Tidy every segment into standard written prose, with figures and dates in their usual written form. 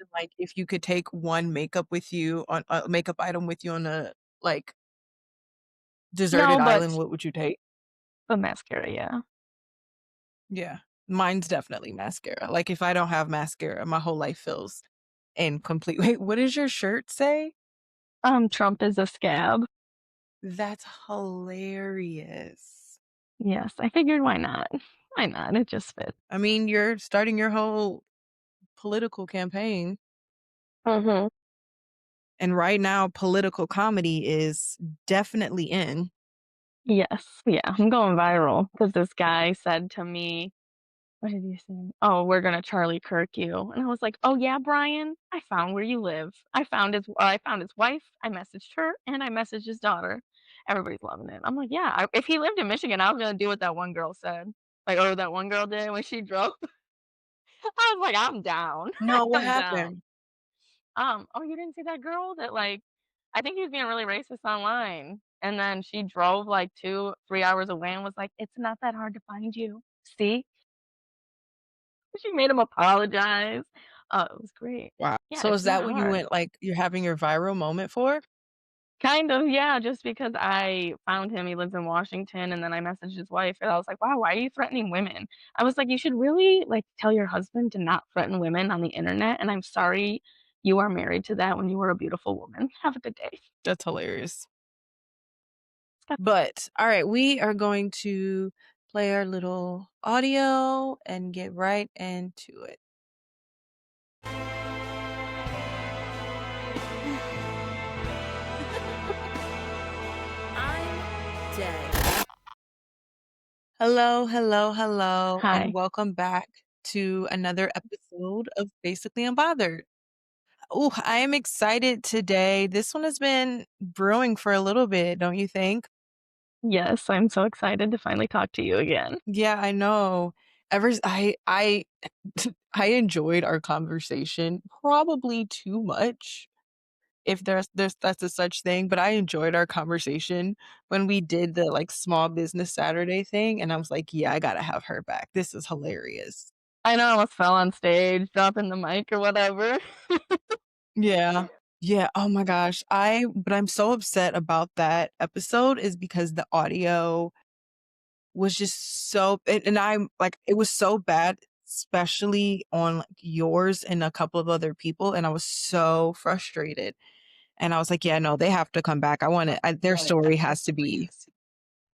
question, like, if you could take one makeup with you on a makeup item with you on a, like, deserted No, island, what would you take? but mascara, yeah. Yeah. Mine's definitely mascara. Like, if I don't have mascara, my whole life feels incomplete. Wait, what does your shirt say? Trump is a scab. That's hilarious. Yes, I figured why not? Why not? It just fits. I mean, you're starting your whole political campaign, Mhm. and right now, political comedy is definitely in. Yes, yeah, I'm going viral because this guy said to me, what did he say? "Oh, we're gonna Charlie Kirk you," and I was like, "Oh, yeah, Brian? I found where you live. I found his wife, I messaged her, and I messaged his daughter." Everybody's loving it. I'm like, "Yeah, if he lived in Michigan, I was gonna do what that one girl said." Like, or that one girl did when she drove. I was like, "I'm down. No, what I'm down." happened? Oh, you didn't see that girl that, like, I think he was being really racist online, and then she drove, like, 2, 3 hours away and was like, "It's not that hard to find you. See?" She made him apologize. Oh, it was great. Wow. Yeah, So is it's not that what you hard. went like, you're having your viral moment for? Kind of, yeah, just because I found him, he lives in Washington, and then I messaged his wife, and I was like, "Wow, why are you threatening women?" I was like, "You should really, like, tell your husband to not threaten women on the internet, and I'm sorry you are married to that when you were a beautiful woman. Have a good day." That's hilarious. But, alright, we are going to play our little audio and get right into it. I'm dead. Hello, hello, hello, and Hi. welcome back to another episode of Basically Unbothered. Oh, I am excited today. This one has been brewing for a little bit, don't you think? Yes, I'm so excited to finally talk to you again. Yeah, I know. Ever s I I enjoyed our conversation probably too much, if there's that's a such thing, but I enjoyed our conversation when we did the, like, small business Saturday thing, and I was like, "Yeah, I gotta have her back. This is hilarious." I know I almost fell on stage, dropping the mic or whatever. Yeah. Yeah, oh my gosh. I'm so upset about that episode is because the audio was just so and I'm like, it was so bad, especially on, like, yours and a couple of other people, and I was so frustrated, and I was like, "Yeah, no, they have to come back. I want it their story has to be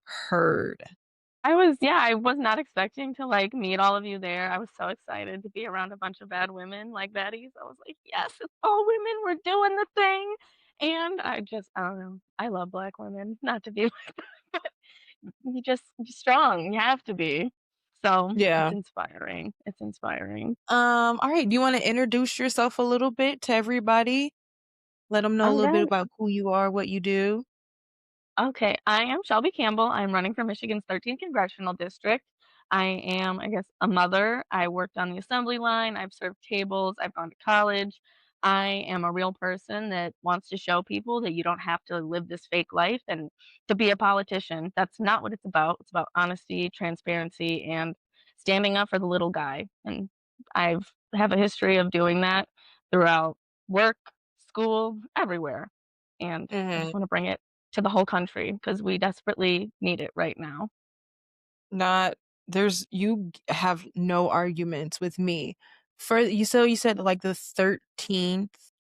heard." I was not expecting to, like, meet all of you there. I was so excited to be around a bunch of bad women, like baddies. I was like, "Yes, it's all women, we're doing the thing." And I don't know, I love black women, not to be like but you're strong, you have to be. So, it's Yeah. inspiring, it's inspiring. Alright, do you wanna introduce yourself a little bit to everybody? Let them know a little bit Alright. about who you are, what you do. Okay, I am Shelby Campbell. I'm running for Michigan's 13th congressional district. I am, I guess, a mother. I worked on the assembly line. I've served tables. I've gone to college. I am a real person that wants to show people that you don't have to live this fake life and to be a politician. That's not what it's about. It's about honesty, transparency, and standing up for the little guy. And I've have a history of doing that throughout work, school, everywhere. And I just Mhm. want to bring it to the whole country because we desperately need it right now. Not there's you have no arguments with me. For you said, like, the 13th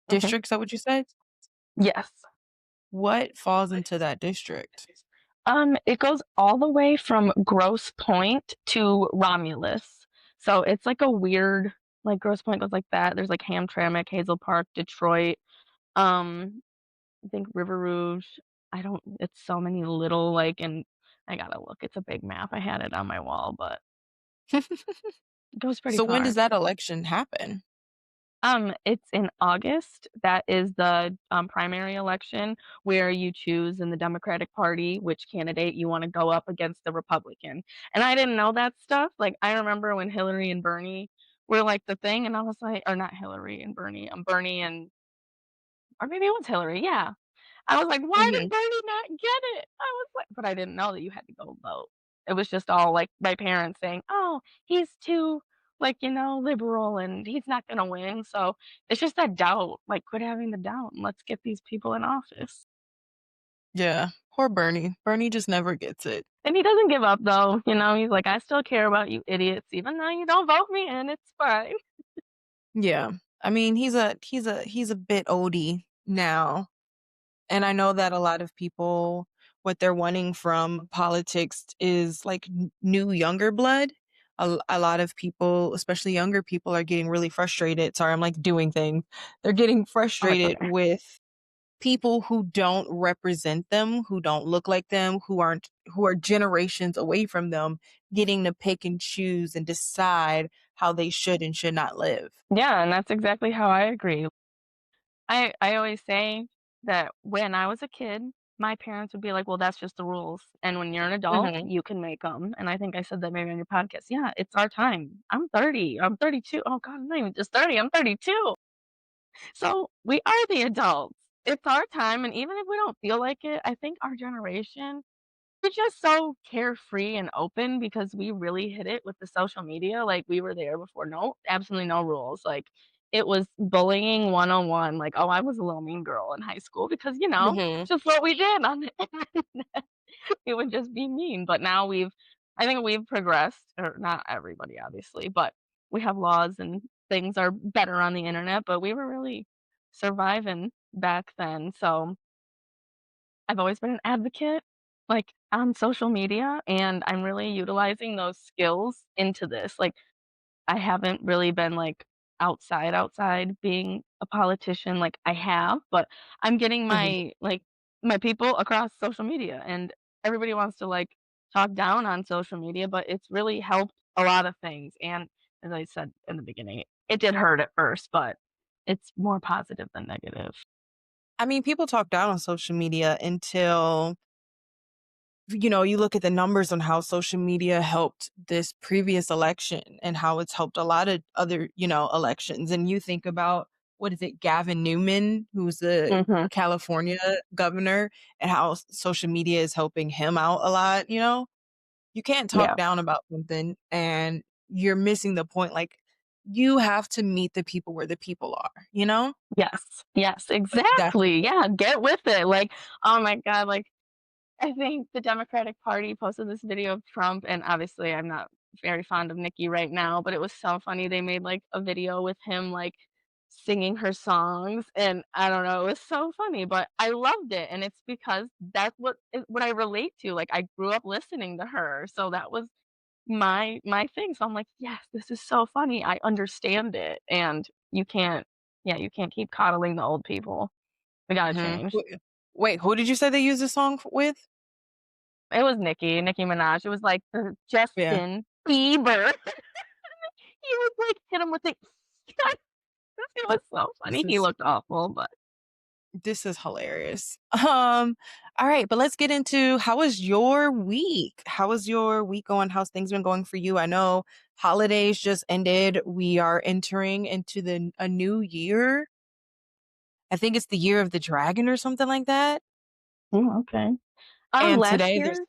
Mhm. district, is that what you said? Yes. What falls into that district? It goes all the way from Grosse Pointe to Romulus. So it's like a weird like Grosse Pointe goes like that. There's like Hamtramck, Hazel Park, Detroit, um, I think River Rouge. I don't it's so many little like and I gotta look. It's a big map. I had it on my wall, but it goes pretty So when does far. that election happen? It's in August. That is the, primary election where you choose in the Democratic Party which candidate you wanna go up against the Republican, and I didn't know that stuff, like, I remember when Hillary and Bernie were, like, the thing, and I was like or not Hillary and Bernie, Bernie and or maybe it was Hillary, yeah. I was like, "Why did Mhm. Bernie not get it?" I was like but I didn't know that you had to go vote. It was just all, like, my parents saying, "Oh, he's too like, liberal and he's not gonna win. So it's just that doubt. Like, quit having the doubt and let's get these people in office. Yeah, poor Bernie. Bernie just never gets it. And he doesn't give up though. He's like, I still care about you idiots, even though you don't vote me in, it's fine. Yeah. I mean, he's a bit oldie now, and I know that a lot of people, what they're wanting from politics is, like, n new younger blood. A lot of people, especially younger people, are getting really frustrated. Sorry, I'm, like, doing things. They're getting Oh, it's frustrated okay. with people who don't represent them, who don't look like them, who are generations away from them, getting to pick and choose and decide how they should and should not live. Yeah, and that's exactly how I agree. I always say that when I was a kid, my parents would be like, "Well, that's just the rules, and when you're an adult, Mhm. you can make them." And I think I said that maybe on your podcast. Yeah, it's our time. I'm 30. I'm 32. Oh god, I'm not even just 30. I'm 32. So, we are the adults. It's our time, and even if we don't feel like it, I think our generation, we're just so carefree and open because we really hit it with the social media, like, we were there before absolutely no rules, like, it was bullying 101, like, oh, I was a little mean girl in high school because, Mhm. just what we did on the internet. We would just be mean, but now I think we've progressed, or not everybody, obviously, but we have laws and things are better on the internet, but we were really surviving back then, so I've always been an advocate, like, on social media, and I'm really utilizing those skills into this, like, I haven't really been, like, outside being a politician, like, I have, but I'm getting Mhm. my people across social media, and everybody wants to, like, talk down on social media, but it's really helped a lot of things, and as I said in the beginning, it did hurt at first, but it's more positive than negative. I mean, people talk down on social media until, you look at the numbers on how social media helped this previous election and how it's helped a lot of other, elections. And you think about, what is it, Gavin Newman, who's the Mhm. California governor, and how social media is helping him out a lot. You can't talk Yeah. down about something and you're missing the point. Like, you have to meet the people where the people are? Yes. Yes, That's exactly. Yeah, get with it. Like, oh my god, like, I think the Democratic Party posted this video of Trump, and obviously I'm not very fond of Nikki right now, but it was so funny. They made, like, a video with him, like, singing her songs, and I don't know, it was so funny, but I loved it, and it's because that's what I relate to. Like, I grew up listening to her, so that was my thing. So I'm like, "Yes, this is so funny. I understand it." And you can't yeah, you can't keep coddling the old people. We gotta Mhm. change. Wait, who did you say they used the song with? It was Nicki Minaj. It was like, Yeah. Justin Bieber. He was like, hit him with the it was so This funny. He is looked awful, but this is hilarious. All right, but let's get into, how was your week? How was your week going? How's things been going for you? I know holidays just ended. We are entering into a new year. I think it's the year of the dragon or something like that. okay. And Last today there's year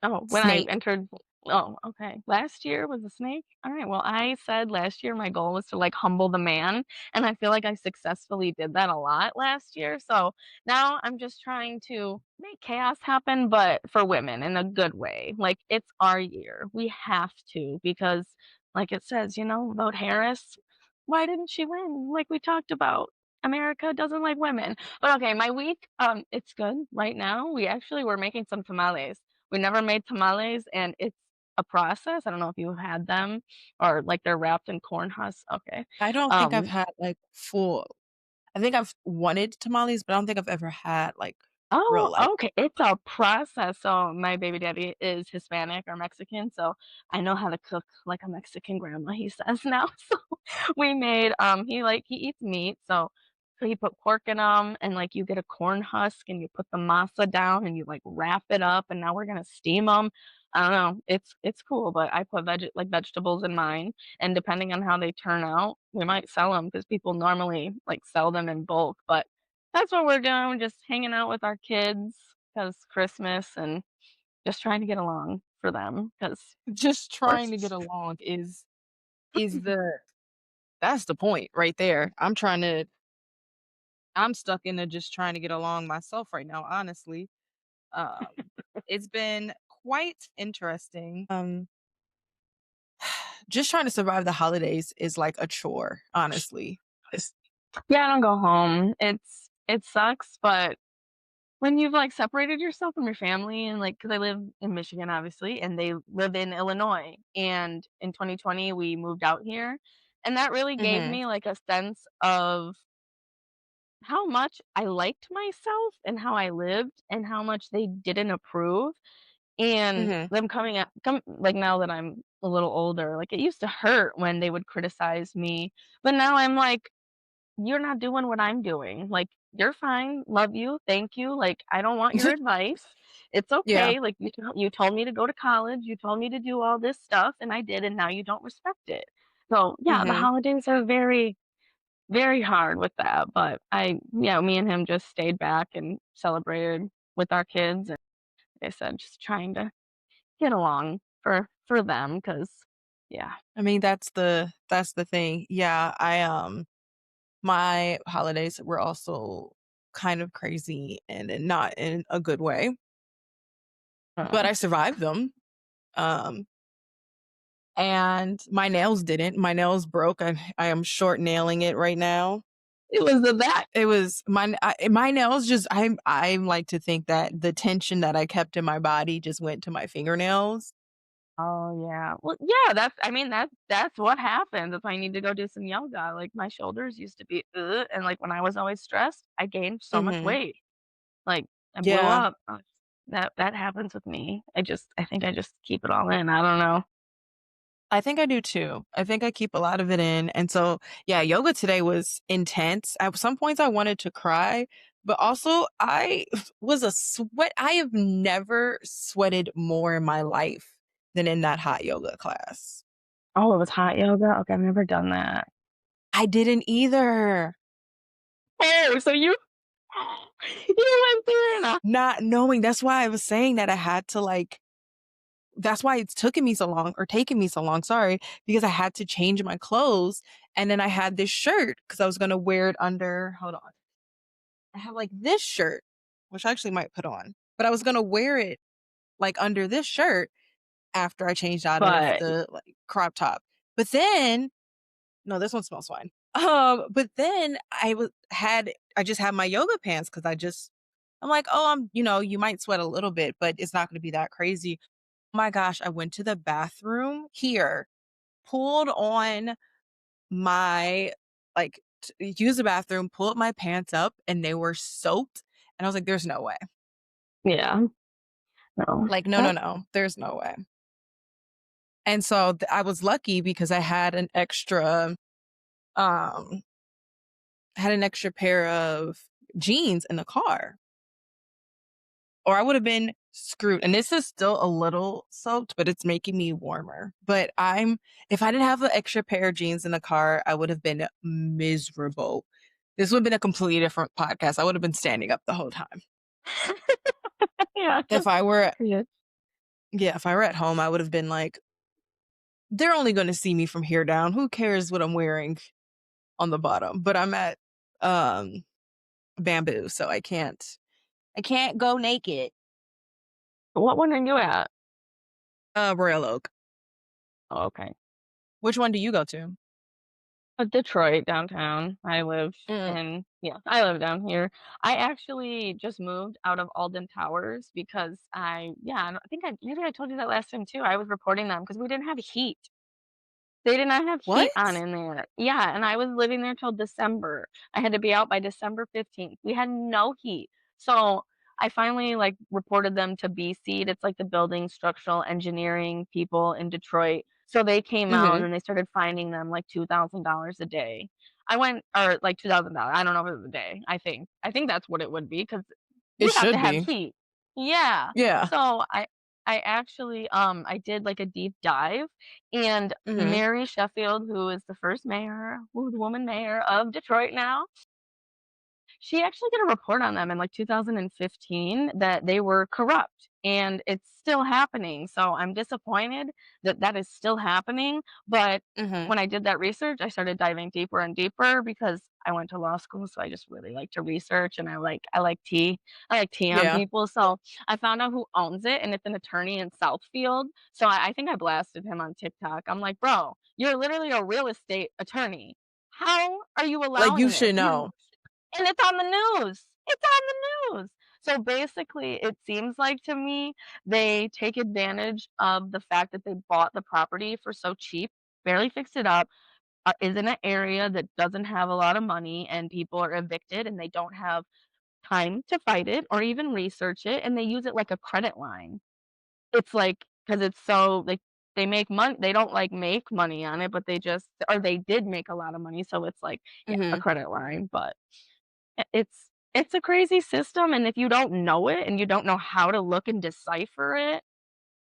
Oh, when I snake. entered oh, okay. Last year was a snake? Alright, well, I said last year my goal was to, like, humble the man, and I feel like I successfully did that a lot last year, so now I'm just trying to make chaos happen, but for women in a good way. Like, it's our year. We have to because, like it says, "Vote Harris." Why didn't she win? Like we talked about. America doesn't like women. But okay, my week, it's good right now. We actually were making some tamales. We never made tamales, and it's a process. I don't know if you've had them or, like, they're wrapped in corn husks. Okay. I don't think I've Um had like full I think I've wanted tamales, but I don't think I've ever had like Oh, real life. okay, it's a process. So, my baby daddy is Hispanic or Mexican, so I know how to cook like a Mexican grandma, he says now. So, we made, he eats meat, so he put pork in them, and, like, you get a corn husk, and you put the masa down, and you, like, wrap it up, and now we're gonna steam them. I don't know, it's cool, but I put vegetables in mine, and depending on how they turn out, we might sell them because people normally, like, sell them in bulk, but that's what we're doing, just hanging out with our kids because Christmas and just trying to get along for them because Just we're trying to get along is is the that's the point right there. I'm stuck into just trying to get along myself right now, honestly. Um, it's been quite interesting. Just trying to survive the holidays is like a chore, honestly. Yeah, I don't go home. It sucks, but when you've, like, separated yourself from your family and, like, because I live in Michigan, obviously, and they live in Illinois, and in 2020, we moved out here, and that really gave Mhm. me, like, a sense of how much I liked myself and how I lived and how much they didn't approve, and Mhm. them coming at come like, now that I'm a little older, like, it used to hurt when they would criticize me, but now I'm like, "You're not doing what I'm doing. Like, you're fine, love you, thank you, like, I don't want your advice. It's Yeah. okay, like, you told me to go to college, you told me to do all this stuff, and I did, and now you don't respect it." So, yeah, the Mhm. holidays are very, very hard with that, but me and him just stayed back and celebrated with our kids, and like I said, just trying to get along for them, because yeah. I mean, that's the thing. Yeah, my holidays were also kind of crazy and not in a good way, but uh I survived them. Um, and my nails didn't. My nails broke. I am short nailing it right now. It was the that. It was my nails just I like to think that the tension that I kept in my body just went to my fingernails. Oh, yeah. Well, yeah, I mean, that's what happens if I need to go do some yoga. Like, my shoulders used to be, "Ugh," and, like, when I was always stressed, I gained so much Mhm. weight. Like, I blew Yeah. up. That happens with me. I think I just keep it all in. I don't know. I think I do too. I think I keep a lot of it in. And so, yeah, yoga today was intense. At some points, I wanted to cry, but also I was a sweat. I have never sweated more in my life than in that hot yoga class. Oh, it was hot yoga? Okay, I've never done that. I didn't either. Oh, so you you went through it, Not knowing. That's why I was saying that I had to like, that's why it's taken me so long or taking me so long. Sorry, because I had to change my clothes. And then I had this shirt because I was going to wear it under, hold on. I have like this shirt, which I actually might put on, but I was gonna wear it like under this shirt after I changed out of but the like crop top. But then, no, this one smells fine. But then I just had my yoga pants because I'm like, oh, you might sweat a little bit, but it's not gonna be that crazy. Oh my gosh, I went to the bathroom here, pulled on my use the bathroom, pull up my pants up, and they were soaked. And I was like, there's no way. yeah, no. Like, no, no, That no, there's no way. And so I was lucky because um, had an extra pair of jeans in the car, or I would have been screwed. And this is still a little soaked, but it's making me warmer. But if I didn't have an extra pair of jeans in the car, I would have been miserable. This would have been a completely different podcast. I would have been standing up the whole time. yeah. If I were, Yeah. yeah, if I were at home, I would have been like, they're only going to see me from here down. Who cares what I'm wearing on the bottom? But I'm at um Bamboo, so I can't go naked. What one are you at? Royal Oak. Oh, okay. Which one do you go to? Detroit, downtown. Mm. I live down here. I actually just moved out of Alden Towers because I think maybe I told you that last time too. I was reporting them because we didn't have heat. They did not have heat on What? in there. Yeah, and I was living there till December. I had to be out by December 15th. We had no heat. So, I finally, like, reported them to BSEED. It's like the building structural engineering people in Detroit. So they came out Mhm. and they started finding them like $2,000 a day. Or like $2,000. I don't know if it was a day. I think that's what it would be because It we have to should have be. heat. Yeah. Yeah. So I actually I did like a deep dive, and Mhm. Mary Sheffield, who is the first woman mayor of Detroit now, she actually did a report on them in like 2015 that they were corrupt. and it's still happening. So I'm disappointed that that is still happening. But Mhm. when I did that research, I started diving deeper and deeper because I went to law school, so I just really like to research, and I like tea. I like tea on Yeah. people. So I found out who owns it, and it's an attorney in Southfield. So I think I blasted him on TikTok. I'm like, bro, you're literally a real estate attorney. How are you Like, you allowing this? should You know. and it's on the news. It's on the news. So basically, it seems like to me they take advantage of the fact that they bought the property for so cheap, barely fixed it up, is in an area that doesn't have a lot of money, and people are evicted and they don't have time to fight it or even research it, and they use it like a credit line. It's like because it's so like they make money. They don't like make money on it, but they just or they did make a lot of money, so it's like yeah, a Mhm. credit line, but it's a crazy system, and if you don't know it and you don't know how to look and decipher it,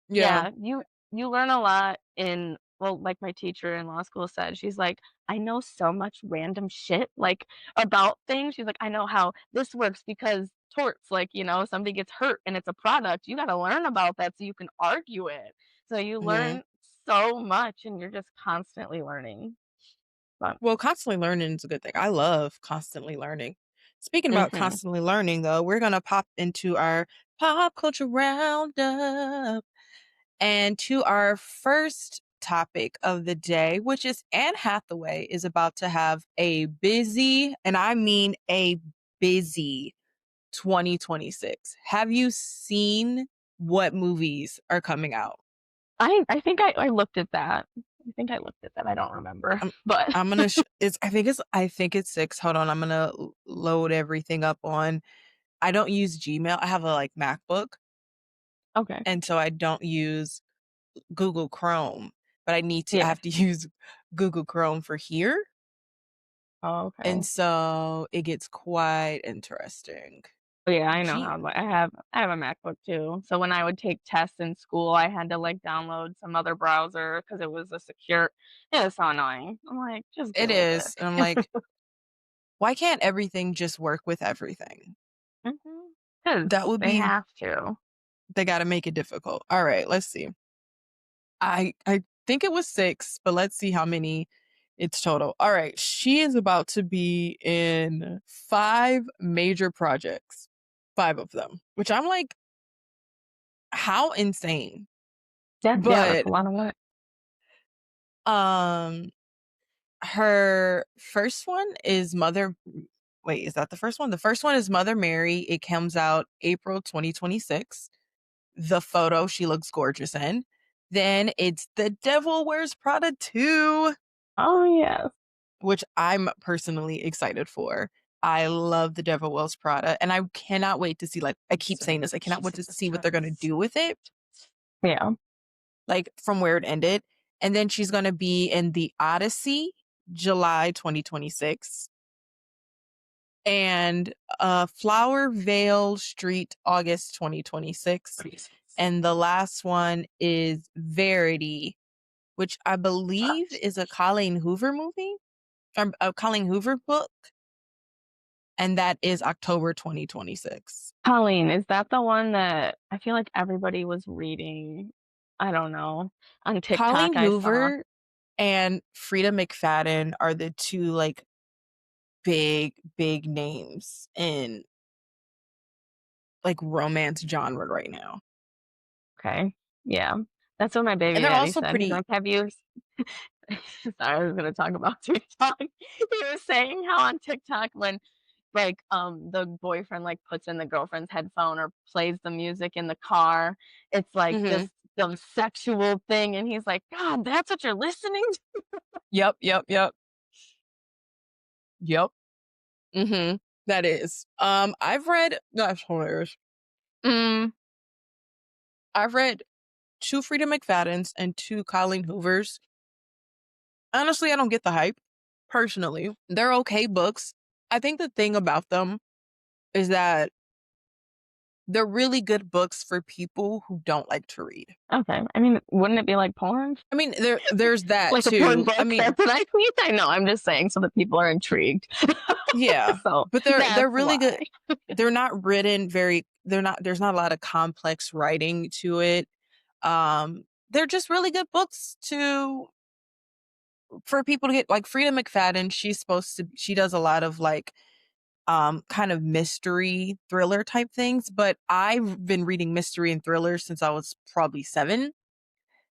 Yeah. yeah, you learn a lot in well, like my teacher in law school said, she's like, "I know so much random shit, like, about things." She's like, "I know how this works because torts, like, somebody gets hurt and it's a product, you gotta learn about that so you can argue it." So you Mhm. learn so much and you're just constantly learning. But Well, constantly learning is a good thing. I love constantly learning. Speaking about mhm. constantly learning, though, we're gonna pop into our pop culture roundup and to our first topic of the day, which is Anne Hathaway is about to have a busy, and I mean a busy 2026. Have you seen what movies are coming out? I think I looked at that. I think I looked at that, I don't remember, I'm but I'm gonna it's I think it's 6. Hold on, I'm gonna load everything up on I don't use Gmail. I have a like MacBook, okay. and so I don't use Google Chrome, but I Yeah. have to use Google Chrome for here, Oh, and okay. so it gets quite interesting. But yeah, I know Gee, how I have a MacBook too, so when I would take tests in school, I had to, like, download some other browser because it was a secure it was so annoying. I'm like, "Just it deal with it." is, and I'm like, why can't everything just work with everything? Mhm. 'Cause That would they be have to. they gotta make it difficult. All right, let's see. I think it was 6, but let's see how many it's total. All right, she is about to be in 5 major projects. 5 of them, which I'm like, how insane. Yeah, that's But, a lot of work. um, her first one is Mother wait, is that the first one? The first one is Mother Mary. It comes out April 2026. The photo she looks gorgeous in. Then it's The Devil Wears Prada 2. Oh, yes. Which I'm personally excited for. I love The Devil Wears Prada, and I cannot wait to see, like I keep saying this, I cannot wait to see what they're gonna do with it, Yeah. like, from where it ended, and then she's gonna be in The Odyssey, July 2026, and, Flower Vale Street, August 2026, and the last one is Verity, which I believe is a Colleen Hoover movie? A Colleen Hoover book? And that is October 2026. Colleen, is that the one that I feel like everybody was reading? I don't know. On Colleen TikTok, I saw. Hoover and Frida McFadden are the 2, like, big names in, like, romance genre right now. Okay. Yeah. That's what my baby And they're daddy also said. He's pretty like, "Have you" sorry, I was gonna talk about TikTok. He was saying how on TikTok when, like, the boyfriend, like, puts in the girlfriend's headphone or plays the music in the car, it's like Mhm. this some sexual thing, and he's like, "God, that's what you're listening to?" Yep, yep, yep. Yep. Mhm. That is. I've read that's hilarious. Mm, I've read 2 Frida McFaddens and 2 Colleen Hoovers. Honestly, I don't get the hype, personally. They're okay books. I think the thing about them is that they're really good books for people who don't like to read. Okay. I mean, wouldn't it be like porn? I mean, there's that Like a porn too. I book? mean, That's what I mean. I know, I'm just saying so that people are intrigued. yeah, So, but they're that's really good. why. They're not written very there's not a lot of complex writing to it. They're just really good books to for people to get like Frida McFadden, she does a lot of like kind of mystery thriller type things, but I've been reading mystery and thrillers since I was probably 7.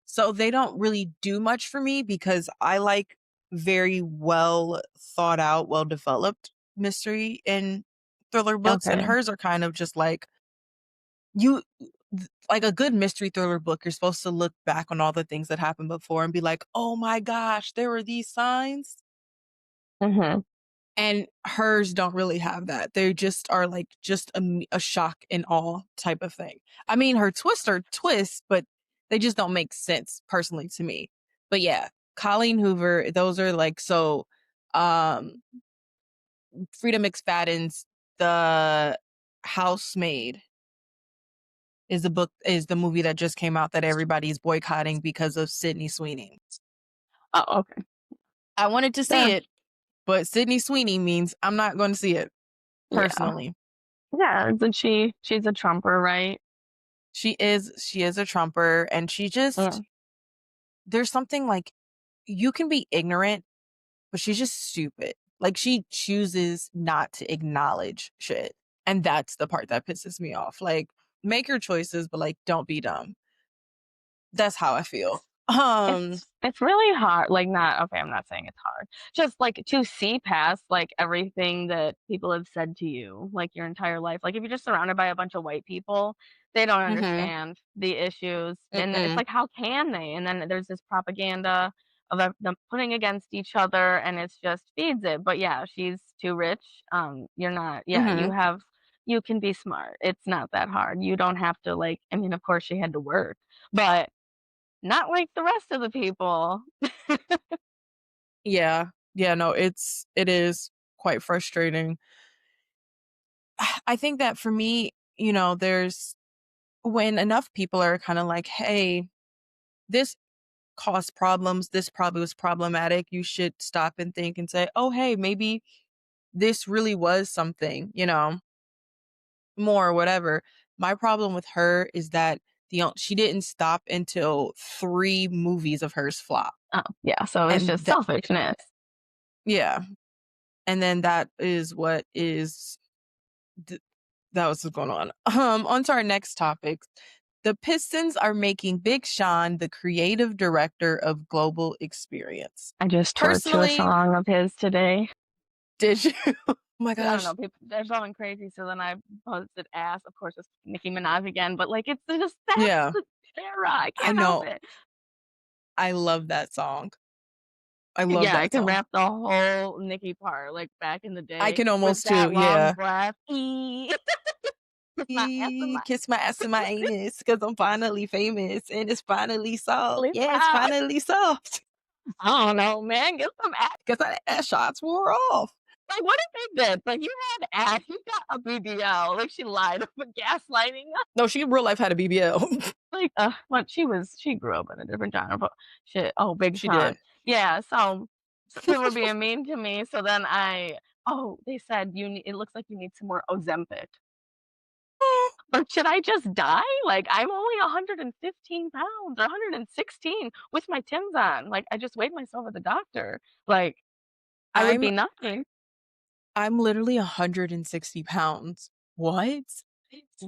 So they don't really do much for me because I like very well thought out, well developed mystery and thriller books, and Okay. hers are kind of just like you like a good mystery thriller book, you're supposed to look back on all the things that happened before and be like, "Oh my gosh, there were these signs." Mhm. And hers don't really have that. They just are like just a shock and awe type of thing. I mean, her twists are twists, but they just don't make sense personally to me. But yeah, Colleen Hoover, those are like so um Frida McFadden's The Housemaid is the movie that just came out that everybody's boycotting because of Sydney Sweeney. Oh, okay. I wanted to see Yeah. it, but Sydney Sweeney means I'm not going to see it Yeah. personally. Yeah, isn't she's a Trumper, right? She is a Trumper, and she just Yeah. there's something like you can be ignorant, but she's just stupid. Like she chooses not to acknowledge shit. And that's the part that pisses me off. Like make your choices, but like don't be dumb. That's how I feel. It's really hard, like, not okay, I'm not saying it's hard. Just, like, to see past, like, everything that people have said to you, like, your entire life. Like, if you're just surrounded by a bunch of white people, they don't Mhm. understand the issues, and it's Mm-mm. like, how can they? And then there's this propaganda of them putting against each other, and it's just feeds it. But, yeah, she's too rich. You're not yeah, Mhm. you can be smart. It's not that hard. You don't have to, like I mean, of course, she had to work, but not like the rest of the people. Yeah. Yeah, no, it is quite frustrating. I think that for me, there's when enough people are kind of like, "Hey, this caused problems. This probably was problematic. You should stop and think and say, oh, hey, maybe this really was something, more or whatever." My problem with her is that she didn't stop until 3 movies of hers flop. Oh, yeah, so it's And just selfishness. yeah. And then that is what is, th- that was what's going on. On to our next topic. The Pistons are making Big Sean the creative director of Global Experience. I just twerked to a Personally, song of his today. did you? Oh my I don't gosh. know, people they're going crazy, so then I posted ass, of course, it's Nicki Minaj again, but, like, it's just that's Yeah, the era, I I can't help know. it. I love that song. I love Yeah, I that can song. rap the whole Nicki part, like, back in the I day can with almost too, that long yeah. breath. "E with my ass in my Kiss my ass and my anus because I'm finally famous and it's finally soft. really Yeah, it's proud." finally soft I don't know, man, get some ass. because my ass shots wore off. Like, what if they did? Like, you had ass, you got a BBL, like, she lied for gaslighting us. No, she in real life had a BBL. Like, but she grew up in a different genre, but shit. Oh, Big She Sean. did. Yeah, so people were being mean to me, so then they said, it looks like you need some more Ozempic." Or should I just die? Like, I'm only 115 pounds or 116 with my Timbs on. Like, I just weighed myself at the doctor. Like, I would I'm be nothing. I'm literally 160 pounds. What?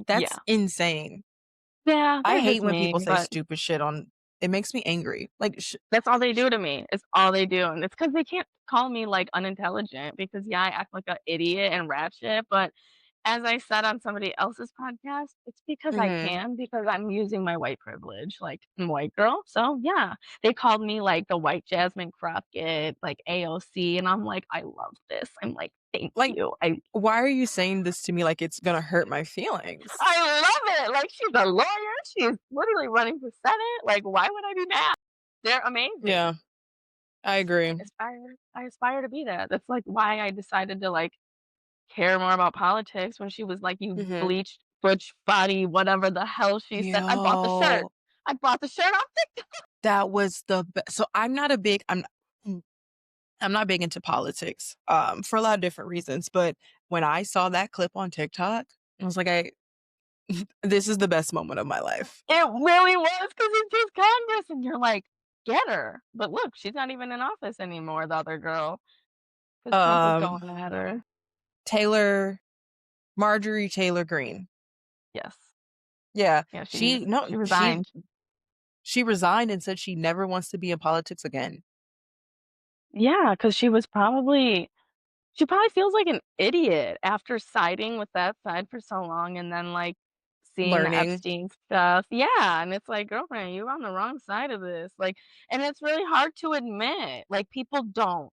That's Yeah. insane. Yeah, I they're hate just when people mean, say but stupid shit on it makes me angry. Like that's all they do to me. It's all they do, and it's because they can't call me, like, unintelligent because, yeah, I act like a idiot and rap shit, but as I said on somebody else's podcast, it's because I mhm. can, because I'm using my white privilege, like, I'm a white girl, so, yeah. They called me, like, the white Jasmine Crockett, like, AOC, and I'm like, "I love this." I'm like, "Thank Like, you." why are you saying this to me like it's gonna hurt my feelings? I love it, like, she's a lawyer, she's literally running for Senate, like, why would I be mad? They're amazing. Yeah, I agree. I aspire to be that. That's, like, why I decided to, like, care more about politics when she was like, "You Mhm. bleached butch body," whatever the hell she said. I bought the shirt. Yo, I bought the shirt off TikTok. that was so I'm not big into politics, for a lot of different reasons, but when I saw that clip on TikTok, I was like, This is the best moment of my life. It really was because it's just Congress, and you're like, "Get her." But look, she's not even in office anymore, the other girl, because Trump was Um, going at her. Taylor Marjorie Taylor Greene. Yes. Yeah, Yeah, she no, she resigned. she resigned and said she never wants to be in politics again. Yeah, because she probably feels like an idiot after siding with that side for so long and then, like, seeing the Learning. Epstein stuff. Yeah, and it's like, "Girlfriend, you're on the wrong side of this." Like, and it's really hard to admit, like, people don't.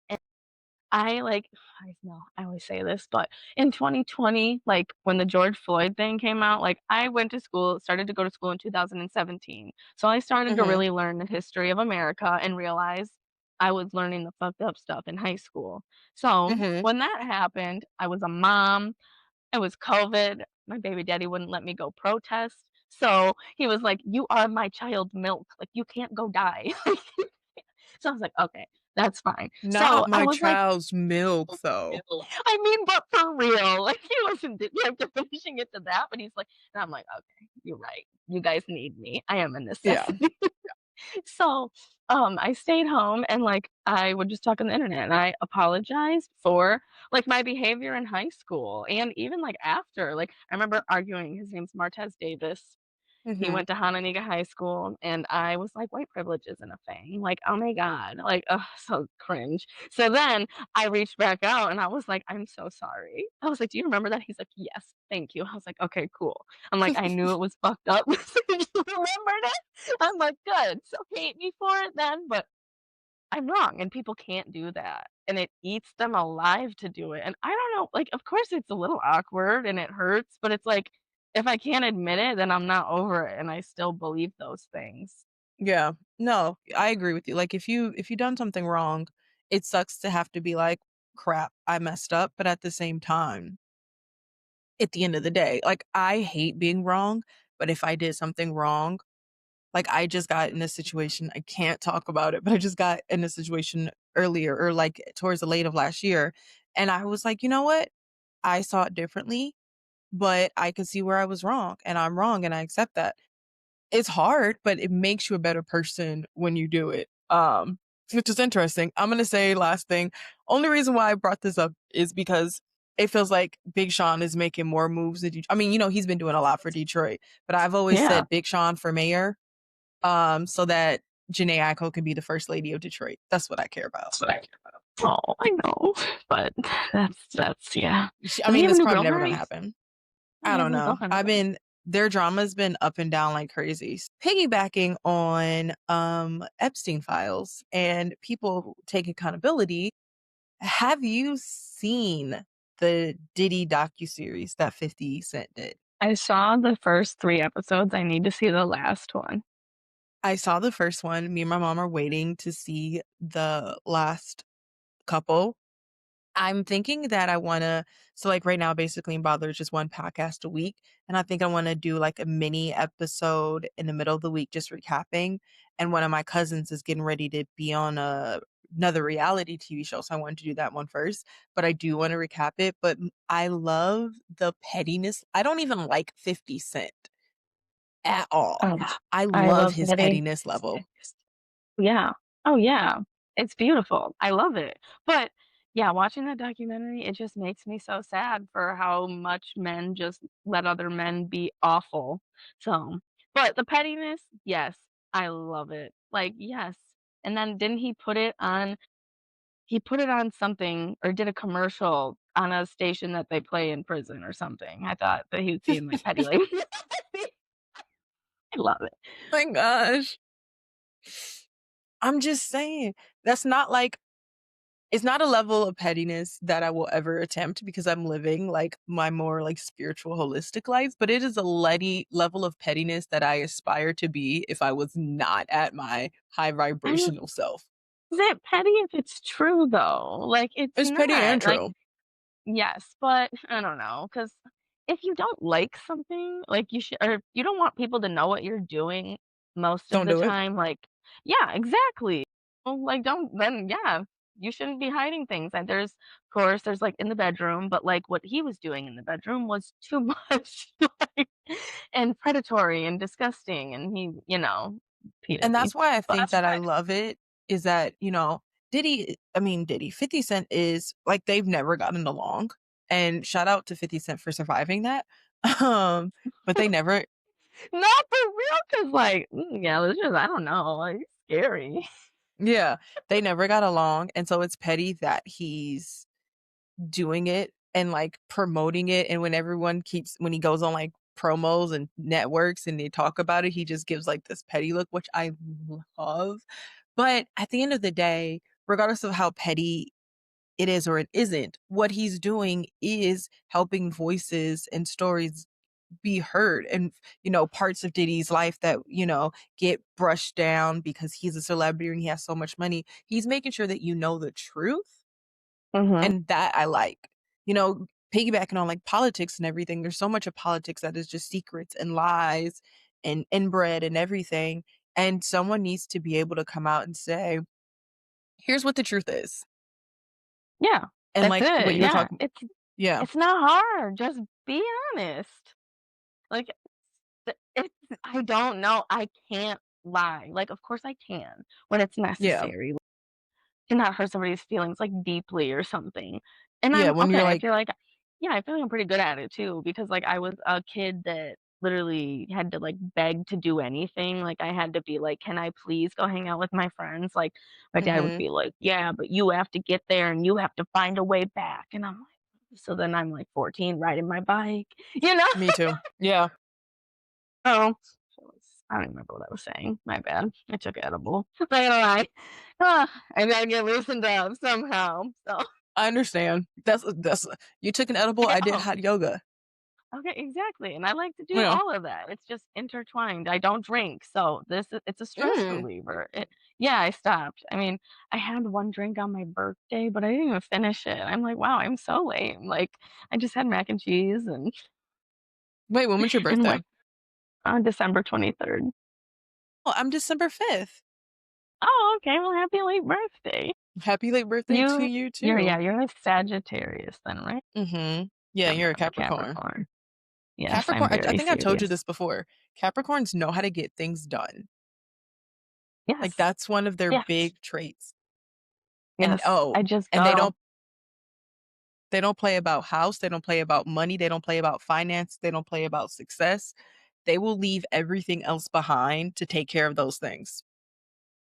I like I know I always say this, but in 2020, like, when the George Floyd thing came out, like, I went to school started to go to school in 2017. So I started to Mhm, really learn the history of America and realize I was learning the fucked up stuff in high school. So, mhm. when that happened, I was a mom, it was COVID, my baby daddy wouldn't let me go protest, so he was like, "You are my child's milk, like, you can't go die." So I was like, "Okay, that's fine." So Not I my was like child's milk, though. I mean, but for real, like, he wasn't like, diminishing it to that, but he's like and I'm like, "Okay, you're right. You guys need me. I am a Yeah. necessity." So, I stayed home and, like, I would just talk on the internet, and I apologized for, like, my behavior in high school and even, like, after, like, I remember arguing his name's Martez Davis. He Mhm. went to Hononegah High School, and I was like, "White privilege isn't a thing." Like, "Oh my god." Like, ugh, so cringe. So then I reached back out and I was like, "I'm so sorry." I was like, "Do you remember that?" He's like, "Yes, thank you." I was like, "Okay, cool." I'm like, "I knew it was fucked up." So you remembered it? I'm like, "Good." So hate me for it then, but I'm wrong, and people can't do that, and it eats them alive to do it, and I don't know, like, of course, it's a little awkward and it hurts, but it's like, if I can't admit it, then I'm not over it, and I still believe those things. Yeah. No, I agree with you. Like, if you done something wrong, it sucks to have to be like, "Crap, I messed up," but at the same time, at the end of the day, like, I hate being wrong, but if I did something wrong, like, I just got in a situation, I can't talk about it, but I just got in a situation earlier or, like, towards the late of last year, and I was like, "You know what? I saw it differently, but I could see where I was wrong, and I'm wrong, and I accept that." It's hard, but it makes you a better person when you do it, which is interesting. I'm gonna say last thing, only reason why I brought this up is because it feels like Big Sean is making more moves in Det I mean, he's been doing a lot for Detroit, but I've always Yeah. said Big Sean for mayor, so that Jhené Aiko can be the first lady of Detroit. That's what I care about. That's what I care about. Oh, I know, but that's yeah. I Does he mean, have a that's new probably never girlfriend? gonna happen. Yeah, I he has don't a new know. girlfriend, I think. Their drama's been up and down like crazy. Piggybacking on Epstein files and people take accountability, have you seen the Diddy docuseries that 50 Cent did? I saw the first 3 episodes, I need to see the last one. I saw the first one. Me and my mom are waiting to see the last couple. I'm thinking that I wanna so, like, right now, basically, in Bother is just 1 podcast a week, and I think I wanna do, like, a mini episode in the middle of the week just recapping, and one of my cousins is getting ready to be on another reality TV show, so I wanted to do that one first, but I do wanna recap it, but I love the pettiness. I don't even like 50 Cent at all. Oh, I I love love his Betty. pettiness level. Yeah. Oh, yeah. It's beautiful. I love it. But, yeah, watching that documentary, it just makes me so sad for how much men just let other men be awful. So but the pettiness, yes, I love it. Like, yes. And then didn't he put it on something or did a commercial on a station that they play in prison or something. I thought that he was being, like, petty, like I love it. My gosh. I'm just saying, that's not like it's not a level of pettiness that I will ever attempt because I'm living, like, my more, like, spiritual, holistic life, but it is a letty level of pettiness that I aspire to be if I was not at my high I mean, vibrational self. is it petty if it's true, though? Like, it's It's petty and not. Like, true. yes, but I don't know, because if you don't like something, like, you should or if you don't want people to know what you're doing most of Don't the do it. time, like yeah, exactly. Well, like, don't then yeah. you shouldn't be hiding things." And there's of course, there's, like, in the bedroom, but, like, what he was doing in the bedroom was too much, like, and predatory and disgusting, and he, And repeated me. that's why I But think that's that I fine. love it, is that, Diddy, 50 Cent is like, they've never gotten along, and shout out to 50 Cent for surviving that. Um, but they never Not for real, 'cause, like, yeah, it's just I don't know, like, it's scary. yeah, they never got along, and so it's petty that he's doing it and, like, promoting it, and when he goes on, like, promos and networks and they talk about it, he just gives, like, this petty look, which I love. But at the end of the day, regardless of how petty it is or it isn't, what he's doing is helping voices and stories be heard, and, parts of Diddy's life that, get brushed down because he's a celebrity and he has so much money. He's making sure that you know the truth, Mhm, and that I like. Piggybacking on, like, politics and everything, there's so much of politics that is just secrets and lies and inbred and everything, and someone needs to be able to come out and say, "Here's what the truth is." yeah, And, that's like, what it, you were yeah, talking Yeah. it's not hard, just be honest. Like, I don't know, I can't lie, like, of course I can when it's Yeah. necessary to not hurt somebody's feelings, like, deeply or something, and Yeah, I'm when you're okay, like I feel like I'm pretty good at it too because, like, I was a kid that literally had to, like, beg to do anything, like, I had to be like, "Can I please go hang out with my friends?" Like, my dad would Mhm. be like, "Yeah, but you have to get there and you have to find a way back," and I'm like so then I'm, like, 14 riding my bike, you know? Me too. Yeah. Oh, I don't remember what I was saying. My bad. I took edible. Not gonna lie. I gotta get loosened up somehow. So I understand. That's you took an edible, I I did know. hot yoga. Okay, exactly. And I like to do Yeah. all of that. It's just intertwined. I don't drink, so it's a stress Mm. reliever. Yeah, I stopped. I mean, I had one drink on my birthday, but I didn't even finish it. I'm like, wow, I'm so lame. Like, I just had mac and cheese and Wait, when was your and birthday? went on December 23rd. Oh, I'm December 5th. Oh, okay. Well, happy late birthday. Happy late birthday to you too. You're a Sagittarius then, right? Mhm. Yeah, I'm you're a a Capricorn. Capricorn. Yes, I'm Capricorn I very think I've told you serious. this before. Capricorns know how to get things done. Yes, Like, that's one of their yes, big traits. And yes. oh, I just and go. they don't play about house, they don't play about money, they don't play about finance, they don't play about success. They will leave everything else behind to take care of those things.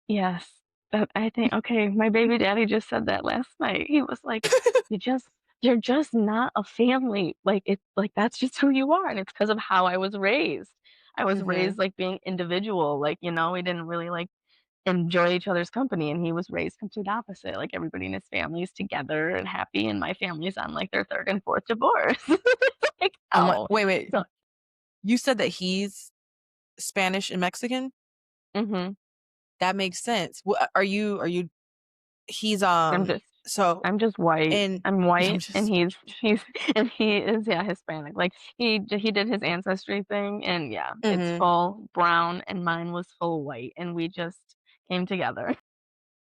Yes. That I think okay, my baby daddy just said that last night. He was like, "You just you're just not a family. Like, it's like, that's just who you are, and it's because of how I was raised." I was Mhm. raised, like, being individual, like, we didn't really, like, enjoy each other's company, and he was raised complete opposite, like, everybody in his family is together and happy, and my family's on, like, their 3rd and 4th divorce. It's like, Oh my "Oh." wait. So You said that he's Spanish and Mexican? mhm. That makes sense. Are you he's, I'm just so I'm just white. and I'm I'm white, and just he's and he is, yeah, Hispanic. Like, he did his ancestry thing, and, yeah, it's Mhm. full brown, and mine was full white, and we just came together.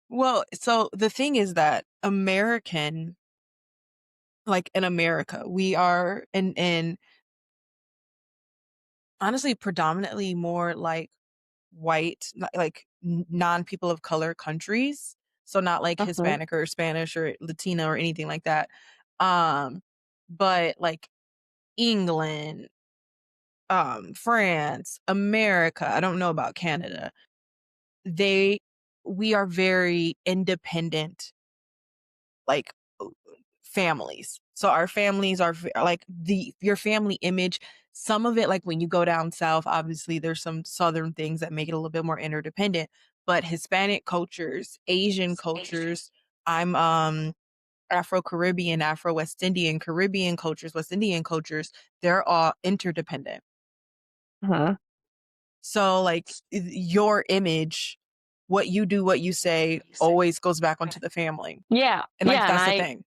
Well, so the thing is that in America, we are in honestly predominantly more like white, like non people of color countries. So not like Mhm, Hispanic or Spanish or Latino or anything like that. Um, but like England, France, America, I don't know about Canada. They we are very independent, like, families. So our families are like your family image. Some of it, like when you go down south, obviously there's some southern things that make it a little bit more interdependent. But Hispanic cultures, Asian cultures, I'm Afro Caribbean, Afro West Indian, Caribbean cultures, West Indian cultures, they're all interdependent. uh-huh. So like your image, what you do, what you say always goes back onto the family. Yeah, And like yeah, and that's the thing.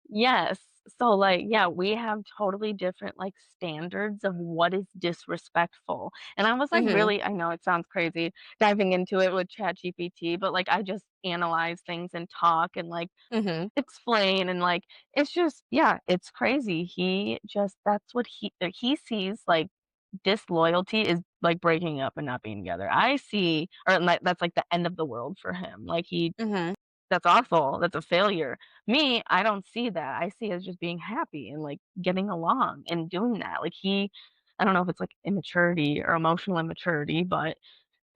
yes. So, like, yeah, we have totally different, like, standards of what is disrespectful, and I was, like, Mhm, really I know it sounds crazy diving into it with ChatGPT, but, like, I just analyze things and talk and, like, mhm. explain and, like, it's just yeah, it's crazy. He just that's what he sees, like, disloyalty is, like, breaking up and not being together. I see or, like, that's, like, the end of the world for him. Like, he Mhm. that's awful, that's a failure. Me, I don't see that. I see it as just being happy and, like, getting along and doing that. Like, he I don't know if it's, like, immaturity or emotional immaturity, but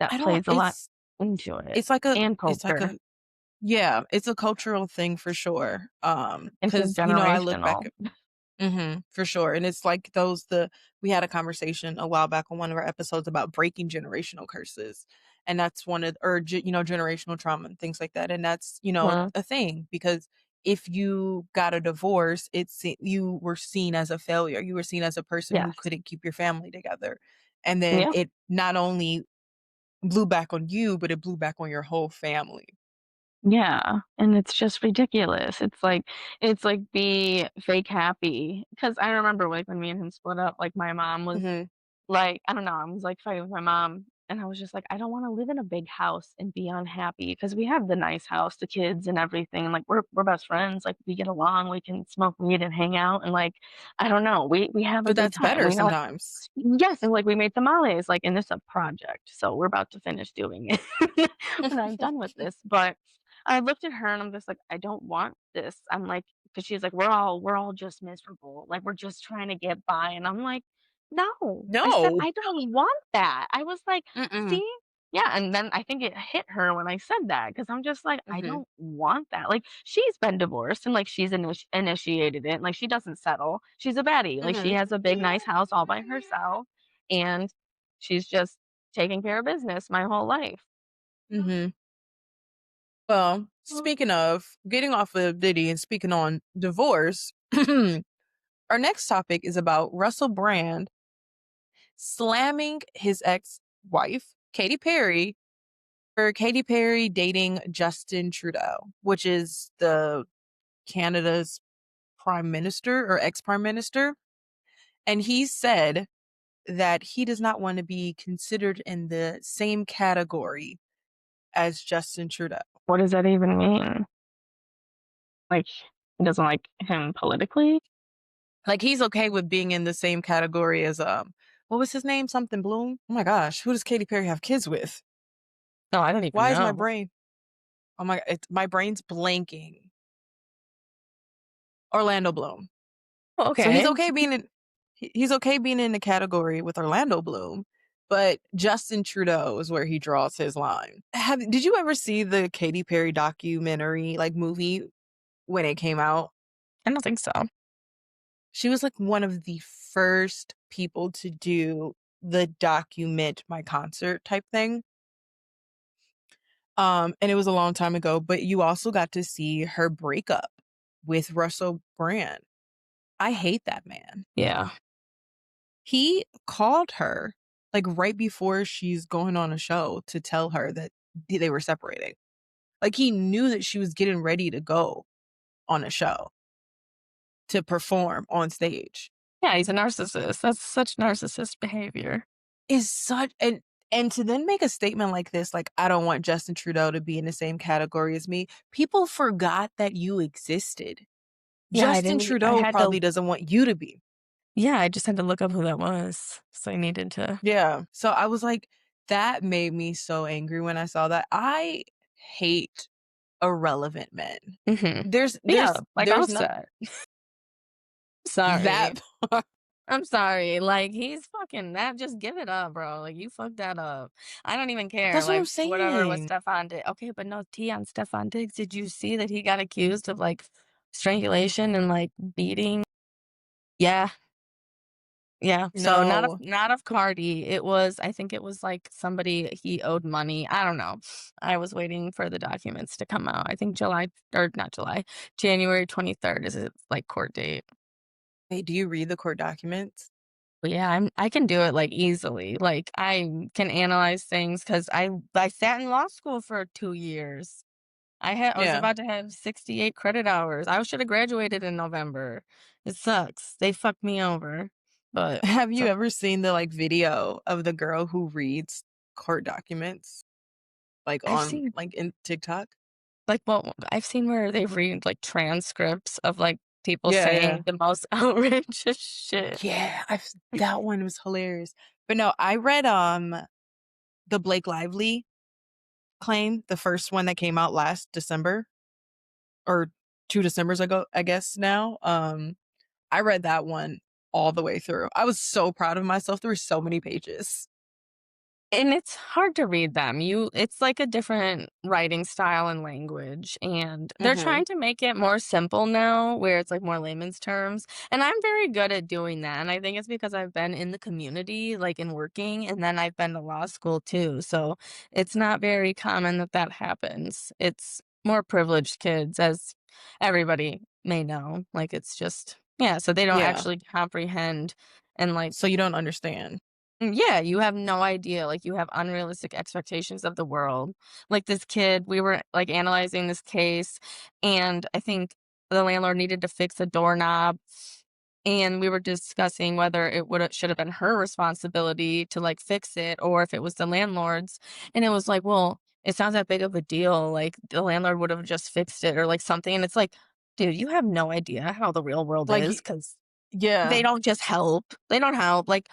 that I don't plays a lot into it, and it's like culture, a yeah, it's a cultural thing for sure. Because I look back intergenerational. at for sure, and it's like those the we had a conversation a while back on one of our episodes about breaking generational curses, and that's one of or generational trauma and things like that, and that's, Mhm. a thing because if you got a divorce, you were seen as a failure, you were seen as a person who Yes. couldn't keep your family together, and then Yeah. it not only blew back on you, but it blew back on your whole family. Yeah, and it's just ridiculous. It's like be fake happy. Because I remember, like, when me and him split up, like, my mom was Mhm. like, I don't know, I was, like, fighting with my mom, and I was just like, "I don't wanna live in a big house and be unhappy because we have the nice house, the kids and everything, and, like, we're best friends, like, we get along, we can smoke weed and hang out, and, like, I don't know, we have a But good that's time, better we know." sometimes. Yes, and, like, we made tamales, like, and this is a project, so we're about to finish doing it when I'm done with this, but I looked at her and I'm just like, "I don't want this." I'm like, because she's like, "We're all just miserable, like, we're just trying to get by," and I'm like, "No." I said, No. "I don't want that." I was like, Mm-mm. "See?" Yeah, and then I think it hit her when I said that because 'cause I'm just like, "I Mhm. don't want that." Like, she's been divorced and, like, she's initiated it, like, she doesn't settle. She's a baddie, like, she Mhm. has a big, nice house all by herself, and she's just taking care of business my whole life. Mhm. Well, speaking of getting off of Diddy and speaking on divorce, our next topic is about Russell Brand slamming his ex-wife, Katy Perry, for Katy Perry dating Justin Trudeau, which is the Canada's prime minister or ex-prime minister. And he said that he does not want to be considered in the same category as Justin Trudeau. What does that even mean? Like, he doesn't like him politically? Like, he's okay with being in the same category as, what was his name? Something Bloom? Oh my gosh, who does Katy Perry have kids with? No, I don't even Why is my know. brain oh my brain's blanking. Orlando Bloom. Oh, So okay. he's okay being in the category with Orlando Bloom, but Justin Trudeau is where he draws his line. Did you ever see the Katy Perry documentary, like, movie when it came out? I don't think so. She was, like, one of the first people to do the document my concert type thing. And it was a long time ago, but you also got to see her breakup with Russell Brand. I hate that man. Yeah. He called her, like, right before she's going on a show to tell her that they were separating. Like, he knew that she was getting ready to go on a show to perform on stage. Yeah, he's a narcissist. That's such narcissist behavior. Is such and to then make a statement like this, like, "I don't want Justin Trudeau to be in the same category as me." People forgot that you existed. Yeah, I Justin didn't e I Trudeau had to probably doesn't want you to be. yeah, I just had to look up who that was, so I needed to Yeah. So I was like, that made me so angry when I saw that. I hate irrelevant men. mhm. There's Yeah, there's like there's not Offset. Sorry. that part. I'm sorry, like, he's fucking that just give it up, bro, like, you fucked that up. I don't even care, That's what like, I'm whatever what saying. Stefan did okay, but no tea on Stefan Diggs. Did you see that he got accused of, like, strangulation and, like, beating yeah, yeah, so No. not of Cardi, it was I think it was, like, somebody he owed money, I don't know. I was waiting for the documents to come out. I think July or not July, January 23rd is his, like, court date. Hey, do you read the court documents? But yeah, I can do it, like, easily, like, I can analyze things because I sat in law school for 2 years. I was Yeah. about to have 68 credit hours. I should have graduated in November. It sucks. They fucked me over. But Have you so ever seen the, like, video of the girl who reads court documents, like, I've on, seen like, in TikTok? like well, I've seen where they read like transcripts of like people Yeah, yeah. saying the most outrageous shit. Yeah, I've that one was hilarious. But no, I read, the Blake Lively claim, the first one that came out last December or 2 Decembers ago, I guess now. I read that one all the way through. I was so proud of myself. There were so many pages. And it's hard to read them. It's like a different writing style and language, and they're Mhm. trying to make it more simple now, where it's like more layman's terms. And I'm very good at doing that. And I think it's because I've been in the community, like in working, and then I've been to law school too. So it's not very common that that happens. It's more privileged kids, as everybody may know. Like it's just, yeah, so they don't Yeah. actually comprehend and like So you don't understand. yeah, you have no idea, like, you have unrealistic expectations of the world. Like, this kid, we were, like, analyzing this case, and I think the landlord needed to fix a doorknob, and we were discussing whether it would should have been her responsibility to, like, fix it or if it was the landlord's, and it was like, "Well, it's not that big of a deal, like, the landlord would have just fixed it," or, like, something, and it's like, "Dude, you have no idea how the real world Like is y because they yeah. don't just help. They don't help, like,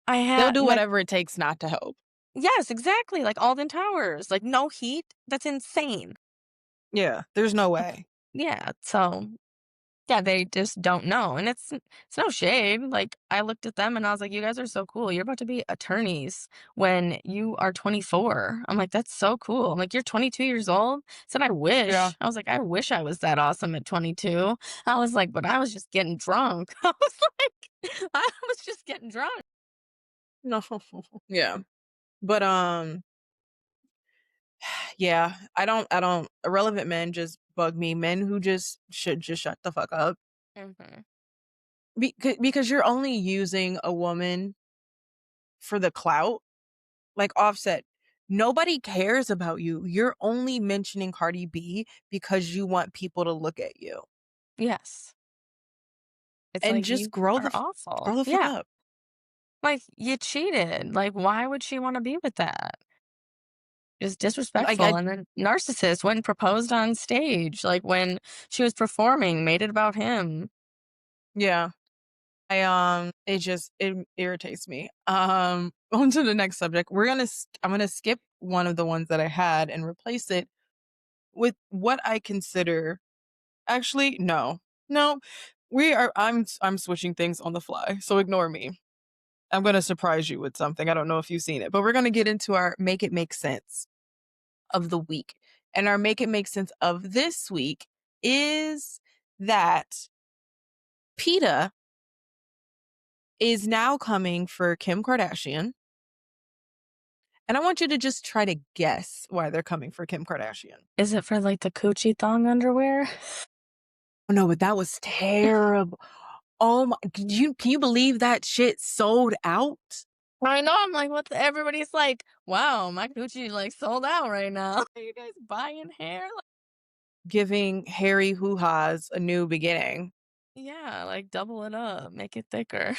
I They'll had do my whatever it takes not to help. Yes, exactly, like Alden Towers, like, no heat? That's insane. Yeah, there's no way. Yeah, so, yeah, they just don't know, and it's no shade, like, I looked at them and I was like, "You guys are so cool, you're about to be attorneys when you are 24." I'm like, "That's so cool." I'm like, "You're 22 years old?" I said, "I Yeah. wish." I was like, "I wish I was that awesome at 22." I was like, "But I was just getting drunk." I was like, I was just getting drunk. No. Yeah. But, yeah, I don't irrelevant men just bug me. Men who just should just shut the fuck up. Mhm. Because you're only using a woman for the clout. Like Offset, nobody cares about you. You're only mentioning Cardi B because you want people to look at you. Yes. It's And like, just "You are awful." grow the fuck Yeah. up. Like, you cheated. Like, why would she wanna be with that? Just Like disrespectful, and then narcissist went and proposed on stage, like, when she was performing, made it about him. yeah. It irritates me. On to the next subject. I'm gonna skip one of the ones that I had and replace it with what I consider actually, no. No. I'm switching things on the fly, so ignore me. I'm gonna surprise you with something. I don't know if you've seen it, but we're gonna get into our make it make sense of the week. And our make it make sense of this week is that PETA is now coming for Kim Kardashian. And I want you to just try to guess why they're coming for Kim Kardashian. Is it for, like, the coochie thong underwear? Oh no, but that was terrible. Oh my, can you believe that shit sold out? I know, I'm like, "What the" everybody's like, "Wow, my coochie, like, sold out right now." Are you guys buying hair? Like Giving Harry hoo-has a new beginning. yeah, like, double it up, make it thicker.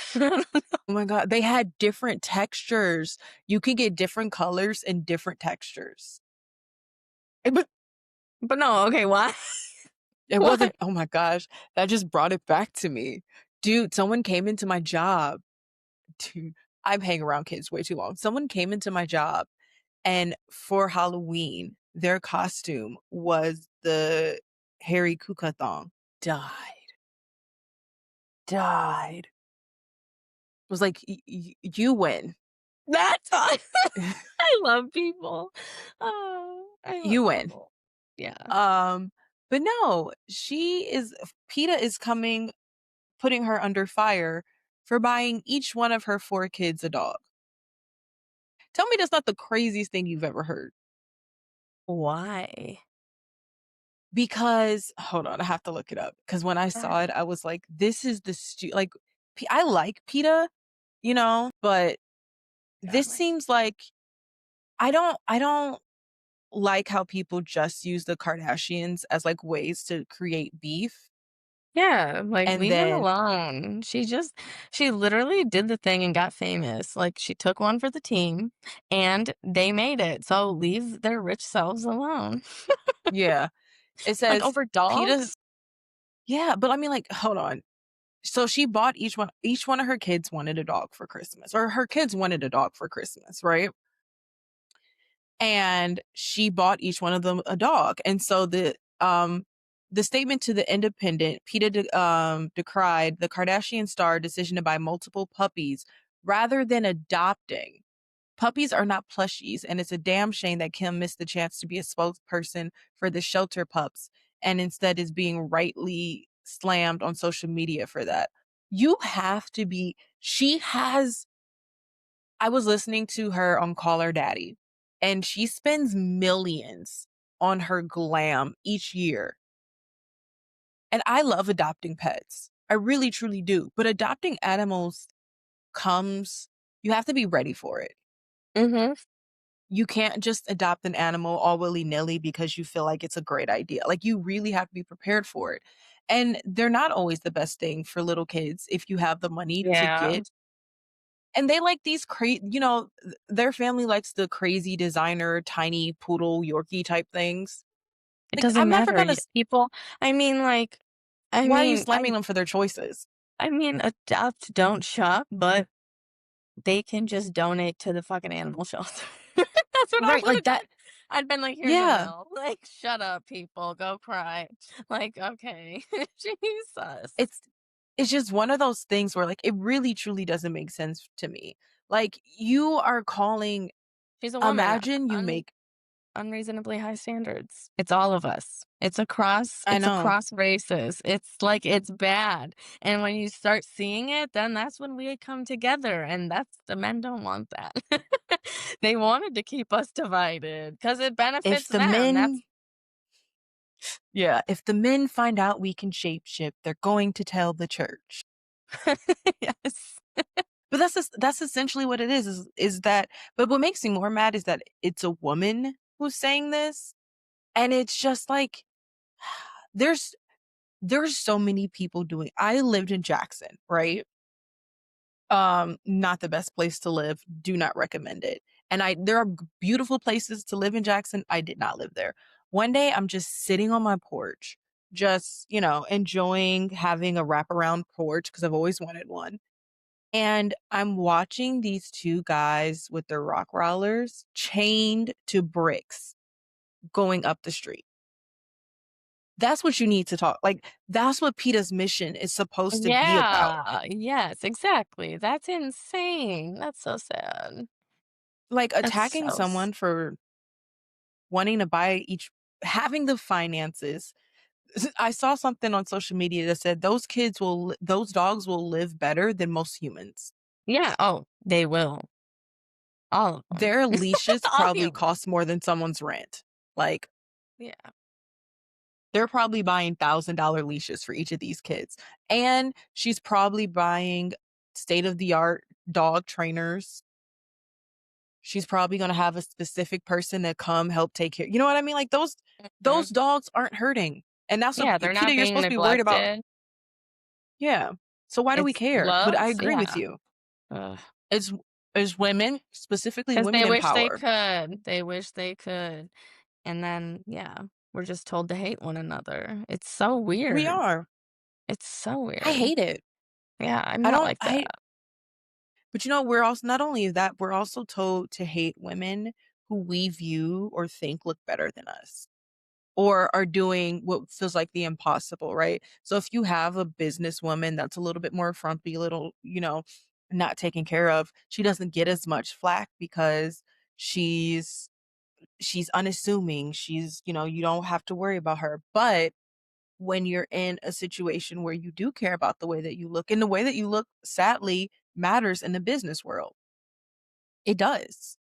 Oh my god, they had different textures. You could get different colors and different textures. But But no, okay, why? it Why? wasn't, oh my gosh, that just brought it back to me. Dude, someone came into my job. Dude, I'm hanging around kids way too long. Someone came into my job and for Halloween, their costume was the Harry Kuka thong. Died. Died. Was like, you win. That's why. I love people. Oh, I love You win. people. Yeah. Um, but no, PETA is coming, putting her under fire for buying each one of her 4 kids a dog. Tell me that's not the craziest thing you've ever heard. Why? Because hold on, I have to look it up. Because when I saw it, I was like, "This is like." I like PETA, but God, this my seems like I don't like how people just use the Kardashians as, like, ways to create beef, Yeah, like, and leave them then alone. She literally did the thing and got famous. Like, she took one for the team, and they made it, so leave their rich selves alone. yeah, it Like, says over PETA. dogs? Yeah, but I mean, like, hold on. So she bought each one of her kids wanted a dog for Christmas, or her kids wanted a dog for Christmas, right? And she bought each one of them a dog. And so the statement to the Independent, decried the Kardashian star decision to buy multiple puppies rather than adopting. Puppies are not plushies, and it's a damn shame that Kim missed the chance to be a spokesperson for the shelter pups and instead is being rightly slammed on social media for that. You have to be, she has, I was listening to her on Call Her Daddy, and she spends millions on her glam each year. And I love adopting pets. I really truly do. But adopting animals comes, you have to be ready for it. Mhm. You can't just adopt an animal all willy-nilly because you feel like it's a great idea. Like, you really have to be prepared for it. And they're not always the best thing for little kids if you have the money to Yeah. get. And they like these their family likes the crazy designer tiny poodle Yorkie type things. It Like, doesn't I'm never matter. gonna Y s people I mean, like I why are you mean, slamming them for their choices? I mean, adopt, don't shop, but they can just donate to the fucking animal shelter. That's what I Right, like would've that. done. I'd been like, "Here's a Yeah. mill." Like, "Shut up, people. Go cry." Like, "Okay." Jesus. It's it's just one of those things where, like, it really truly doesn't make sense to me. Like, you are calling She's a woman. imagine you make Unreasonably high standards. It's all of us. I It's know. across races. It's like it's bad. And when you start seeing it, then that's when we come together. And that's the men don't want that. They wanted to keep us divided because it If benefits the them. men That's Yeah, if the men find out we can shapeshift, they're going to tell the church. yes. But that's essentially what it is that, but what makes me more mad is that it's a woman who's saying this, and it's just like there's there's so many people doing. I lived in Jackson, right? Not the best place to live. Do not recommend it. And there are beautiful places to live in Jackson. I did not live there. One day I'm just sitting on my porch, just, enjoying having a wraparound porch because I've always wanted one. And I'm watching these two guys with their rock rollers chained to bricks going up the street. That's what you need to talk. Like, that's what PETA's mission is supposed to be about. Yeah. Yes, exactly. That's insane. That's so sad. Like, That's attacking so someone for wanting to buy each, having the finances. I saw something on social media that said those dogs will live better than most humans. yeah. Oh, they will. All of them. Their leashes All probably humans. cost more than someone's rent. Like, Yeah. they're probably buying $1,000 leashes for each of these kids. And she's probably buying state of the art dog trainers. She's probably going to have a specific person that come help take care. You know what I mean? Like, those Mhm. dogs aren't hurting. And that's what Yeah, they're PETA, not you're being supposed to be worried about. neglected. Yeah. So why do we It's care? But I love, agree with yeah. you. Ugh. It's it's women, specifically 'Cause women they in wish they power. could. They wish they could. And then, yeah, we're just told to hate one another. It's so We weird. are. It's so I weird. hate it. Yeah, I'm I not don't like I that. But we're also, not only that, we're also told to hate women who we view or think look better than us or are doing what feels like the impossible, right? So if you have a businesswoman that's a little bit more frumpy, a little, not taken care of, she doesn't get as much flack because she's she's unassuming. You don't have to worry about her. But when you're in a situation where you do care about the way that you look, and the way that you look sadly matters in the business world. It does.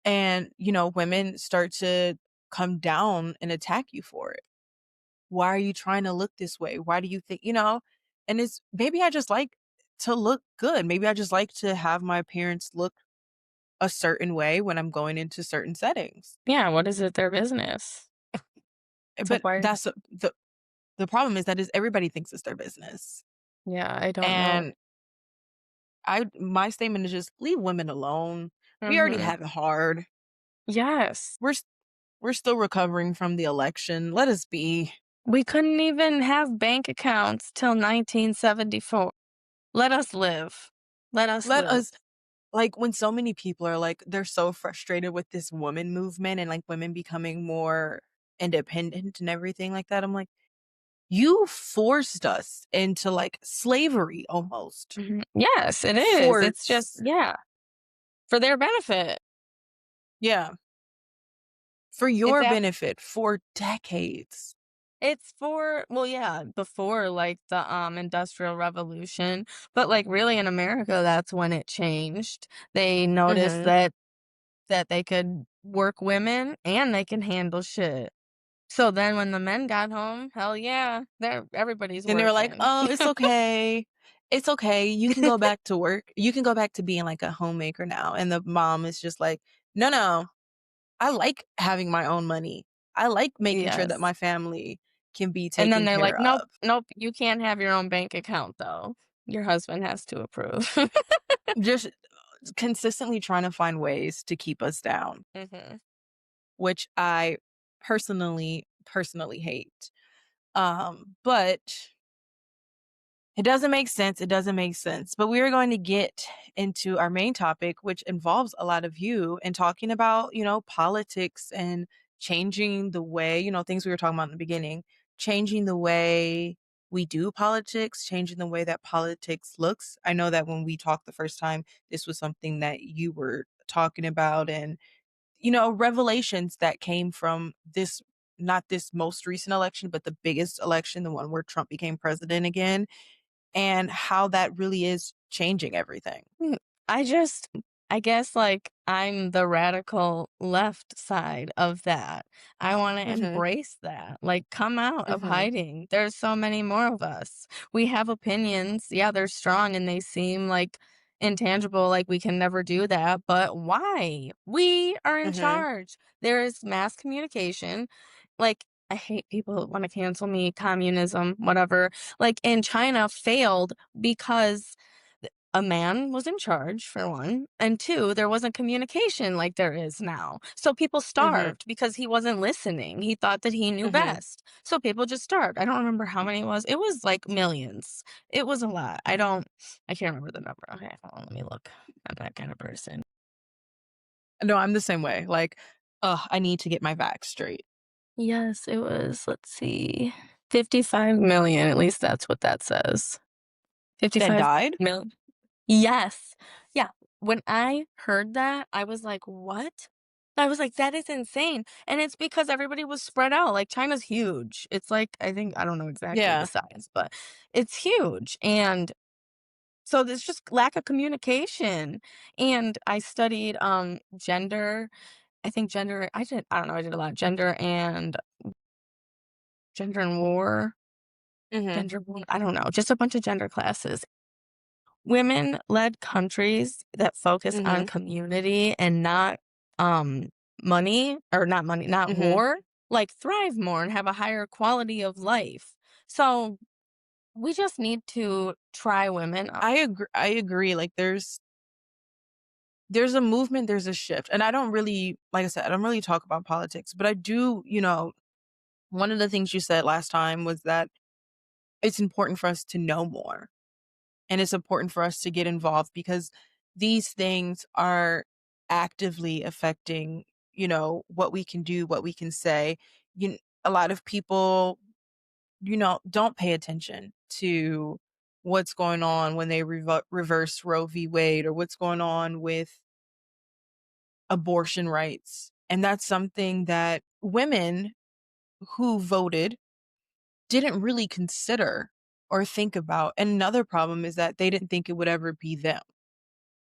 And, women start to come down and attack you for it. Why are you trying to look this way? Why do you think, and it's maybe I just like to look good. Maybe I just like to have my appearance look a certain way when I'm going into certain settings. Yeah, what is it their business? It's like, But why that's the problem is that is everybody thinks it's their business. yeah, I don't know. And I my statement is just leave women alone. We already Mhm. have it hard. Yes. We're s- we're still recovering from the election. Let us be. We couldn't even have bank accounts till 1974. Let us live. Let us Let live. us like when so many people are like they're so frustrated with this woman movement and like women becoming more independent and everything like that. I'm like, you forced us into like slavery almost. Mhm. Yes, it is. It's just Force. yeah, for their benefit. Yeah. For It's your ab benefit for decades. it's for well, yeah, before, like, the, Industrial Revolution, but, like, really in America, that's when it changed. They noticed Mhm. that they could work women and they can handle shit. So then when the men got home, hell yeah, they're everybody's And they were like, working. "Oh, it's okay. It's okay. You can go back to work. You can go back to being like a homemaker now." And the mom is just like, "No, no. I like having my own money. I like making sure that Yes. my family can be And then taken they're like, care "Nope, of." nope, you can't have your own bank account, though. Your husband has to approve." Just consistently trying to find ways to keep us down, Mhm. which I personally hate. But it doesn't make sense. It doesn't make sense. But we are going to get into our main topic, which involves a lot of you and talking about, politics and changing the way, things we were talking about in the beginning, changing the way we do politics, changing the way that politics looks. I know that when we talked the first time, this was something that you were talking about and, revelations that came from this, not this most recent election, but the biggest election, the one where Trump became president again and how that really is changing everything. Mm, I just I guess, like, I'm the radical left side of that. I wanna Mhm, embrace that, like, come out of mhm, hiding. There's so many more of us. We have opinions. Yeah, they're strong and they seem, like, intangible, like we can never do that, but why? We are in mhm, charge. There is mass communication. Like, I hate people that wanna cancel me, communism, whatever. Like, in China failed because a man was in charge for one, and two, there wasn't communication like there is now. So people mhm, starved because he wasn't listening. He thought that he knew mhm. best. So people just starved. I don't remember how many it was. It was like millions. It was a lot. I can't remember the number. Okay, hold on, let me look. I'm that kind of person. No, I'm the same way, like, ugh, I need to get my facts straight. Yes, it was, let's see, 55 million. At least that's what that says. That 55 died? mil Yes. Yeah. When I heard that, I was like, "What?" I was like, "That is insane." And it's because everybody was spread out. Like, China's huge. It's like, I don't know exactly the Yeah. size, but it's huge. And so there's just lack of communication. And I studied gender. I think gender I don't know, I did a lot. Gender and war, Mhm, I don't know, just a bunch of gender classes. Women-led countries that focus on mhm, community and not, um, not mhm. war, like, thrive more and have a higher quality of life. So, we just need to try women I agree, like, there's a movement, there's a shift, and I don't really like I said, I don't really talk about politics, but I do, one of the things you said last time was that it's important for us to know more. And it's important for us to get involved because these things are actively affecting, what we can do, what we can say. A lot of people, don't pay attention to what's going on when they reverse Roe v. Wade or what's going on with abortion rights. And that's something that women who voted didn't really consider or think about. And another problem is that they didn't think it would ever be them.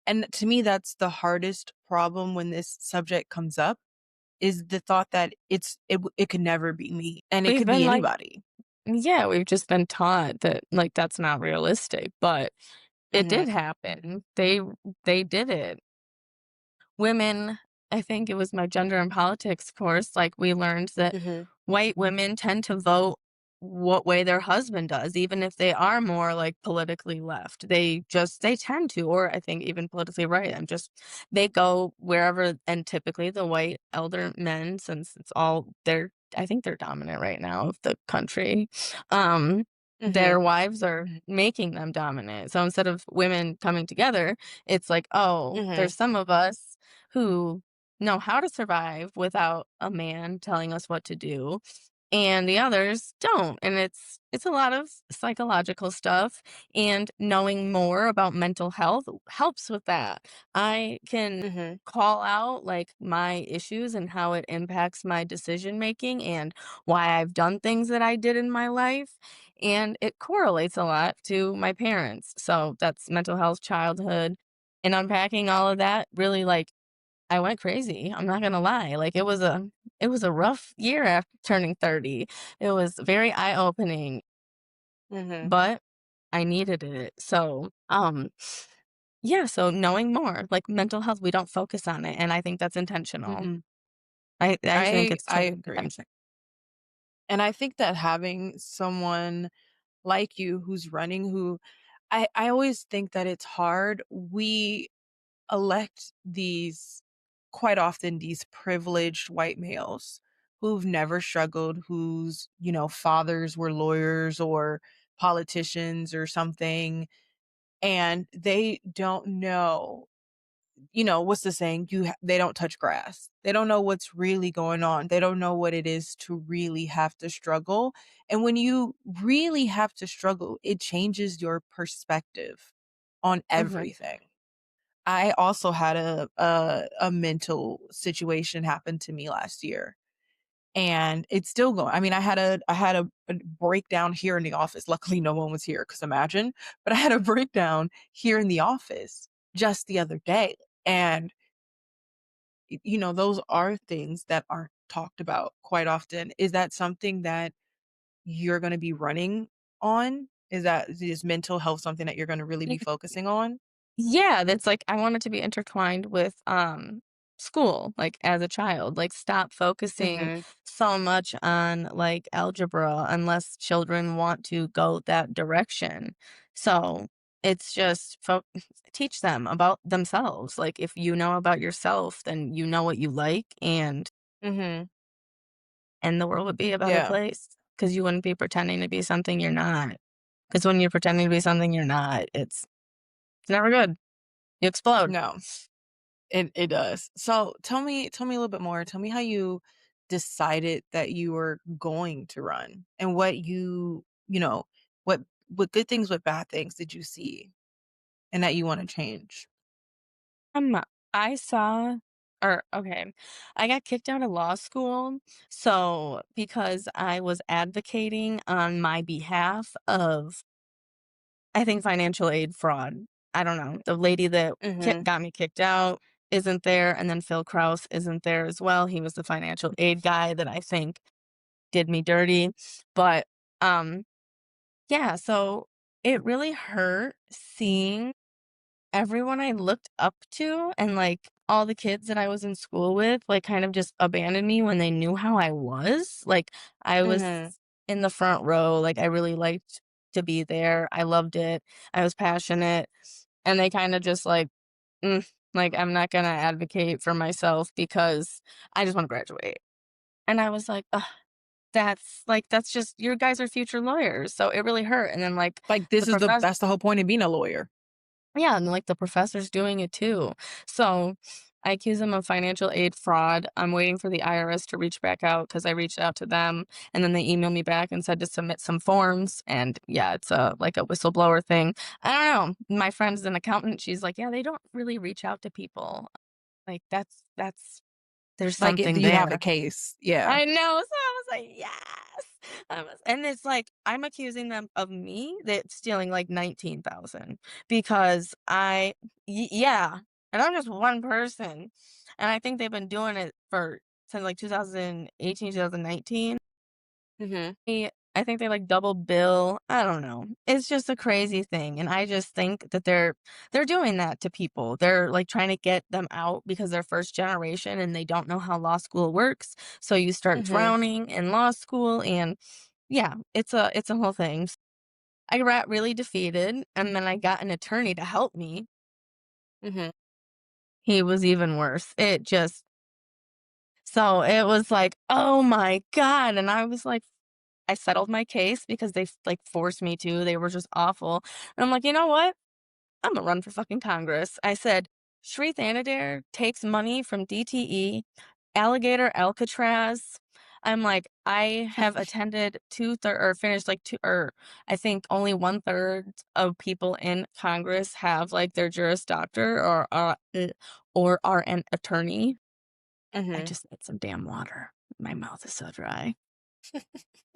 And to me, that's the hardest problem when this subject comes up is the thought that it could never be me and it we've could be been like anybody. yeah, we've just been taught that, like, that's not realistic, but it Mhm. did happen. They did it. women, I think it was my gender and politics course, like, we learned that Mhm. white women tend to vote what way their husband does, even if they are more, like, politically left. They tend to, or I think even politically right. They go wherever, and typically the white elder men, since it's all they're I think they're dominant right now of the country, um, their Mhm. wives are making them dominant. So instead of women coming together, it's like, "Oh, Mhm. there's some of us who know how to survive without a man telling us what to do, and the others don't." And it's a lot of psychological stuff, and knowing more about mental health helps with that. I can Mhm. call out, like, my issues and how it impacts my decision making and why I've done things that I did in my life, and it correlates a lot to my parents. So that's mental health, childhood, and unpacking all of that really, like, I went crazy, I'm not gonna lie. Like, it was a rough year after turning 30. It was very eye-opening, Mhm. but I needed it. So, yeah, so knowing more, like mental health, we don't focus on it, and I think that's intentional. Mhm. I think it's I totally agree. intentional. And I think that having someone like you who's running who I always think that it's hard. We elect these quite often these privileged white males who've never struggled, whose, fathers were lawyers or politicians or something, and they don't know, what's the saying? They don't touch grass. They don't know what's really going on. They don't know what it is to really have to struggle. And when you really have to struggle, it changes your perspective on Mhm. everything. I also had a mental situation happen to me last year, and it's still going. I mean, I had a breakdown here in the office. Luckily, no one was here because imagine. But I had a breakdown here in the office just the other day, and those are things that aren't talked about quite often. Is that something that you're going to be running on? Is mental health something that you're going to really be focusing on? Yeah, that's like I want it to be intertwined with, school, like, as a child, like, stop focusing Mhm. so much on, like, algebra unless children want to go that direction. So, it's just teach them about themselves, like, if you know about yourself, then you know what you like, Mhm. and the world would be a better Yeah. place because you wouldn't be pretending to be something you're not. Because when you're pretending to be something you're not, it's never good. You explode. No. It does. So tell me a little bit more. Tell me how you decided that you were going to run and what what good things, what bad things did you see and that you want to change? Um, I saw or okay, I got kicked out of law school, so because I was advocating on my behalf of, I think, financial aid fraud. I don't know. The lady that Mhm. got me kicked out isn't there, and then Phil Kraus isn't there as well. He was the financial aid guy that I think did me dirty. But yeah, so it really hurt seeing everyone I looked up to and, like, all the kids that I was in school with, like, kind of just abandoned me when they knew how I was. Like, I was Mhm. in the front row, like, I really liked to be there. I loved it. I was passionate, and they kinda just like, I'm not gonna advocate for myself because I just wanna graduate. And I was like, "Ugh, that's just you guys are future lawyers." So it really hurt, and then, like, Like the that's the whole point of being a lawyer. yeah, and, like, the professor's doing it too. So, I accuse him of financial aid fraud. I'm waiting for the IRS to reach back out because I reached out to them, and then they emailed me back and said to submit some forms, and, yeah, it's like a whistleblower thing. I don't know. My friend's an accountant, she's like, "Yeah, they don't really reach out to people." Like, that's there's Like something you have a there. case. Yeah. I know, so I was like, "Yes!" And it's like, I'm accusing them of me that stealing, like, 19,000 because yeah, and I'm just one person, and I think they've been doing it for since, like, 2018, 2019. Mhm. I think they, like, double bill. I don't know. It's just a crazy thing, and I just think that they're doing that to people. They're, like, trying to get them out because they're first generation and they don't know how law school works, so you start Mhm. drowning in law school, and yeah, it's a whole thing. I got really defeated, and then I got an attorney to help me. Mhm. He was even worse. It just so it was like, "Oh my god," and I was like I settled my case because they, like, forced me to, they were just awful, and I'm like, "You know what? Imma run for fucking Congress." I said, "Sri Thanadar takes money from DTE, Alligator Alcatraz." I'm like, "I have attended 2/3 or finished, like, 2 or I think only 1/3 of people in Congress have, like, their Juris Doctor or are an attorney." I Mhm. just need some damn water. My mouth is so dry.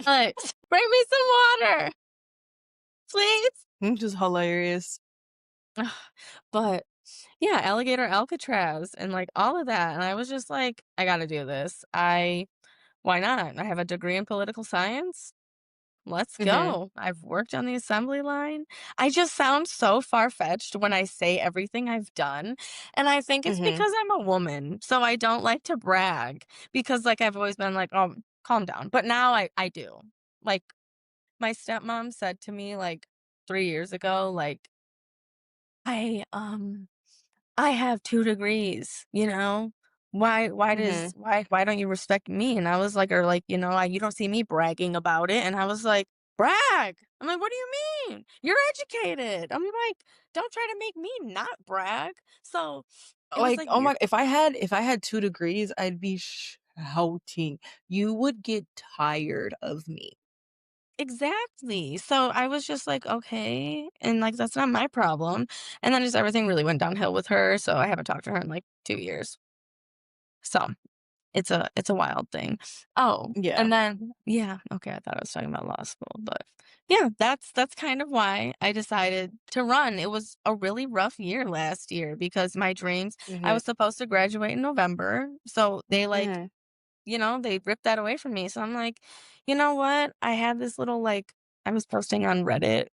But bring me some water, please. Which is hilarious. Ugh, but yeah, Alligator Alcatraz and like all of that. And I was just like, I gotta do this. Why not? I have a degree in political science. Let's Mhm. go. I've worked on the assembly line. I just sound so far fetched when I say everything I've done. And I think it's Mhm. because I'm a woman. So I don't like to brag because like I've always been like, oh, calm down. But now I do. Like my stepmom said to me like 3 years ago, like, I I have 2 degrees, you know? Mhm. Why don't you respect me? And I was like or like, you don't see me bragging about it, and I was like, "Brag!" I'm like, "What do you mean? You're educated." I'm like, "Don't try to make me not brag." So, it was Like, like oh weird. my if I had 2 degrees, I'd be shouting. You would get tired of me. Exactly. So, I was just like, "Okay," and, like, that's not my problem, and then just everything really went downhill with her, so I haven't talked to her in, like, 2 years. So it's a wild thing. Oh, Yeah. and then yeah, okay, I thought I was talking about law school, but yeah, that's kind of why I decided to run. It was a really rough year last year because my dreams I Mhm. was supposed to graduate in November, so they like Mhm. they ripped that away from me. So I'm like, you know what? I had this little like I was posting on Reddit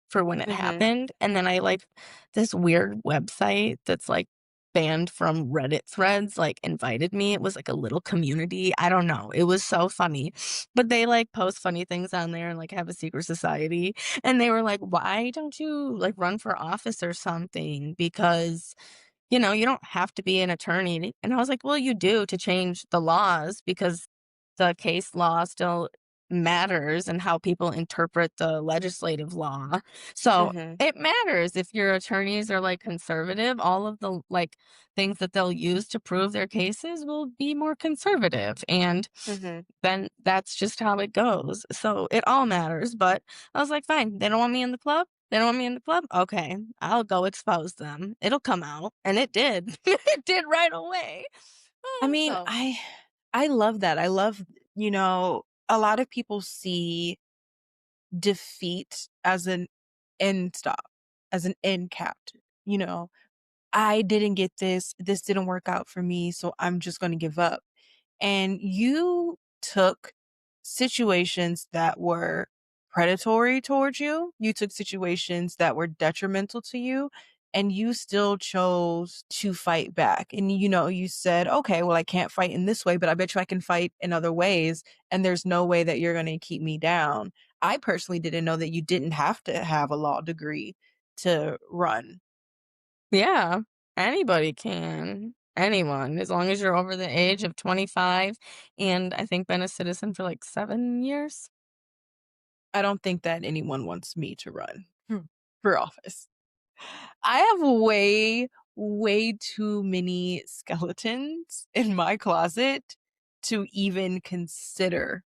for when it Mhm. happened, and then I like this weird website that's like banned from Reddit threads like invited me. It was like a little community. I don't know. It was so funny. But they like post funny things on there and like have a secret society. And they were like, "Why don't you like run for office or something?" Because you don't have to be an attorney. And I was like, well, you do to change the laws because the case law still matters and how people interpret the legislative law. So Mhm. it matters if your attorneys are like conservative, all of the like things that they'll use to prove their cases will be more conservative. And Mhm. then that's just how it goes. So it all matters. But I was like, fine, they don't want me in the club. They don't want me in the club. Okay, I'll go expose them. It'll come out. And it did. It did right away. I mean, So, I love that. I love, a lot of people see defeat as an end stop, as an end cap, you know? I didn't get this. This didn't work out for me, so I'm just going to give up. And you took situations that were predatory towards you. You took situations that were detrimental to you, and you still chose to fight back. And you said, okay, well, I can't fight in this way, but I bet you I can fight in other ways. And there's no way that you're going to keep me down. I personally didn't know that you didn't have to have a law degree to run. yeah, anybody can. Anyone, as long as you're over the age of 25 and I think been a citizen for like 7 years. I don't think that anyone wants me to run for office. I have way, way too many skeletons in my closet to even consider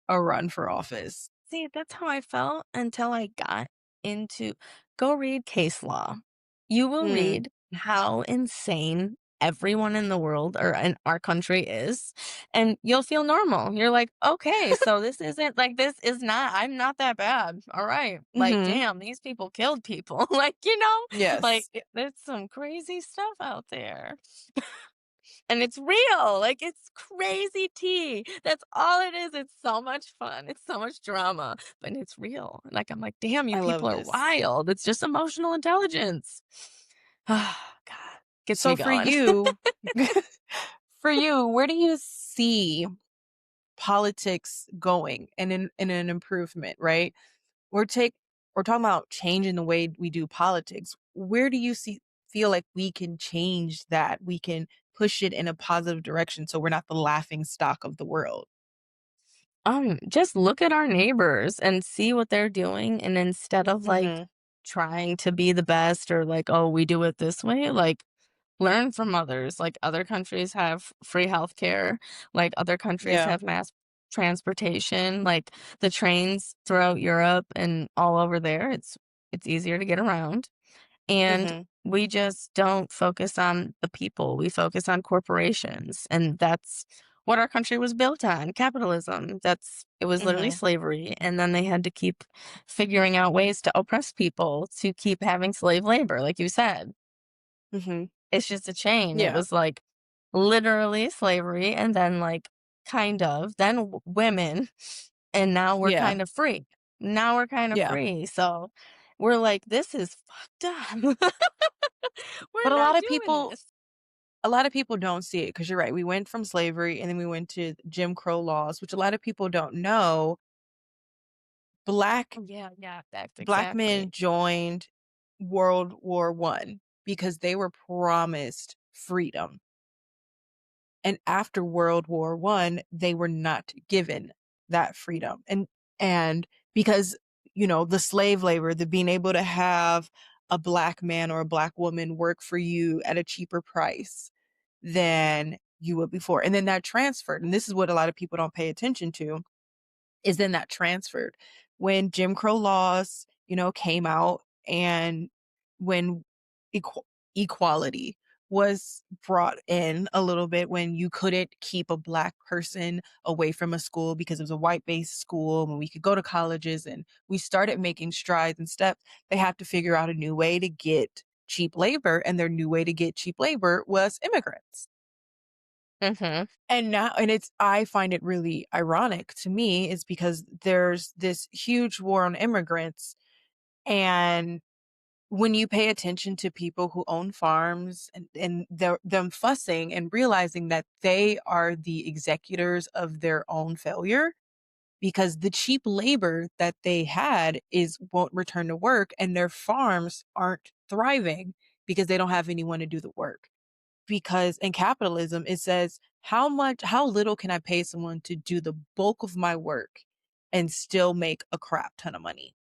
a run for office. See, that's how I felt until I got into go read case law. You will Mm. read how insane everyone in the world or in our country is, and you'll feel normal. You're like, okay, so this isn't like this is not, I'm not that bad. All right. Like, Mhm. damn, these people killed people. Like, Yes. there's some crazy stuff out there. And it's real, like, it's crazy tea. That's all it is. It's so much fun. It's so much drama, but it's real. Like, I'm like, "Damn, you I people love are this. wild." It's just emotional intelligence. Oh, God, gets me So for going. you for you, where do you see politics going and in an improvement, right? We're take we're talking about changing the way we do politics. Where do you see feel like we can change that? We can push it in a positive direction so we're not the laughing stock of the world. Just look at our neighbors and see what they're doing, and instead of, like, Mhm. trying to be the best or, like, "Oh, we do it this way," like, learn from others. Like, other countries have free healthcare, like, other countries Yeah. have mass transportation, like, the trains throughout Europe and all over there, it's easier to get around. And Mhm. we just don't focus on the people. We focus on corporations. And that's what our country was built on, capitalism. It was literally Mhm. slavery. And then they had to keep figuring out ways to oppress people to keep having slave labor, like you said. Mhm. It's just a chain. It Yeah. was like literally slavery and then like kind of, then women, and now we're Yeah. kind of free. Now we're kind of Yeah. free. So we're like, this is fucked up. But We're not doing this. a lot of people don't see it because you're right. We went from slavery and then we went to Jim Crow laws, which a lot of people don't know. Black Yeah, yeah, that's black men exactly. joined World War I because they were promised freedom. And after World War I, they were not given that freedom. And because, the slave labor, the being able to have a black man or a black woman work for you at a cheaper price than you would before. And then that transferred. And this is what a lot of people don't pay attention to is then that transferred. When Jim Crow laws, came out and when equ- equality was brought in a little bit when you couldn't keep a black person away from a school because it was a white based school when we could go to colleges and we started making strides and steps, they have to figure out a new way to get cheap labor and their new way to get cheap labor was immigrants. Mhm. And it's I find it really ironic to me is because there's this huge war on immigrants, and when you pay attention to people who own farms and them fussing and realizing that they are the executors of their own failure because the cheap labor that they had is won't return to work and their farms aren't thriving because they don't have anyone to do the work because in capitalism it says how little can I pay someone to do the bulk of my work and still make a crap ton of money.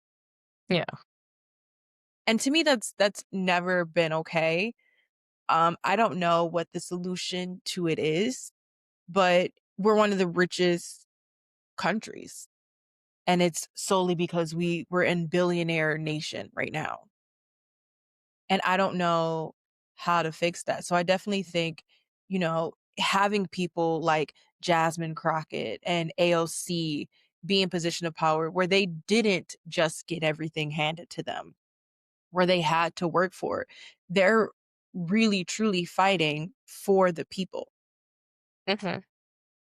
Yeah. And to me that's never been okay. I don't know what the solution to it is, but we're one of the richest countries and it's solely because we're in billionaire nation right now. And I don't know how to fix that. So I definitely think, having people like Jasmine Crockett and AOC be in position of power where they didn't just get everything handed to them, where they had to work for it. They're really truly fighting for the people. Mhm.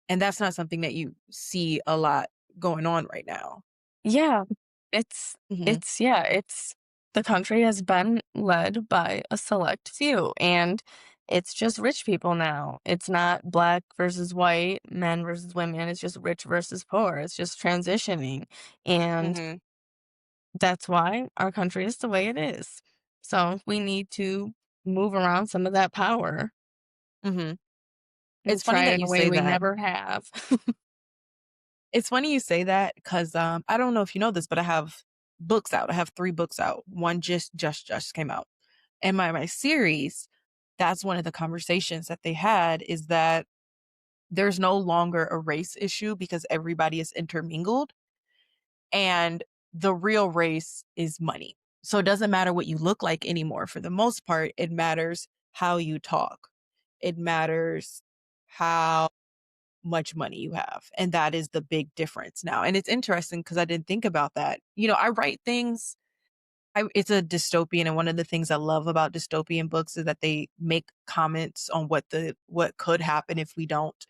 And that's not something that you see a lot going on right now. Yeah. It's Mhm. it's the country has been led by a select few, and it's just rich people now. It's not black versus white, men versus women, it's just rich versus poor. It's just transitioning, and Mhm. that's why our country is the way it is. So, we need to move around some of that power Mhm. and It's funny try it that in a you way say we that. never have. It's funny you say that because I don't know if you know this, but I have books out. I have 3 books out. One just came out. And my series, that's one of the conversations that they had is that there's no longer a race issue because everybody is intermingled, and the real race is money. So it doesn't matter what you look like anymore. For the most part, it matters how you talk. It matters how much money you have. And that is the big difference now. And it's interesting because I didn't think about that. I write things it's a dystopian, and one of the things I love about dystopian books is that they make comments on what could happen if we don't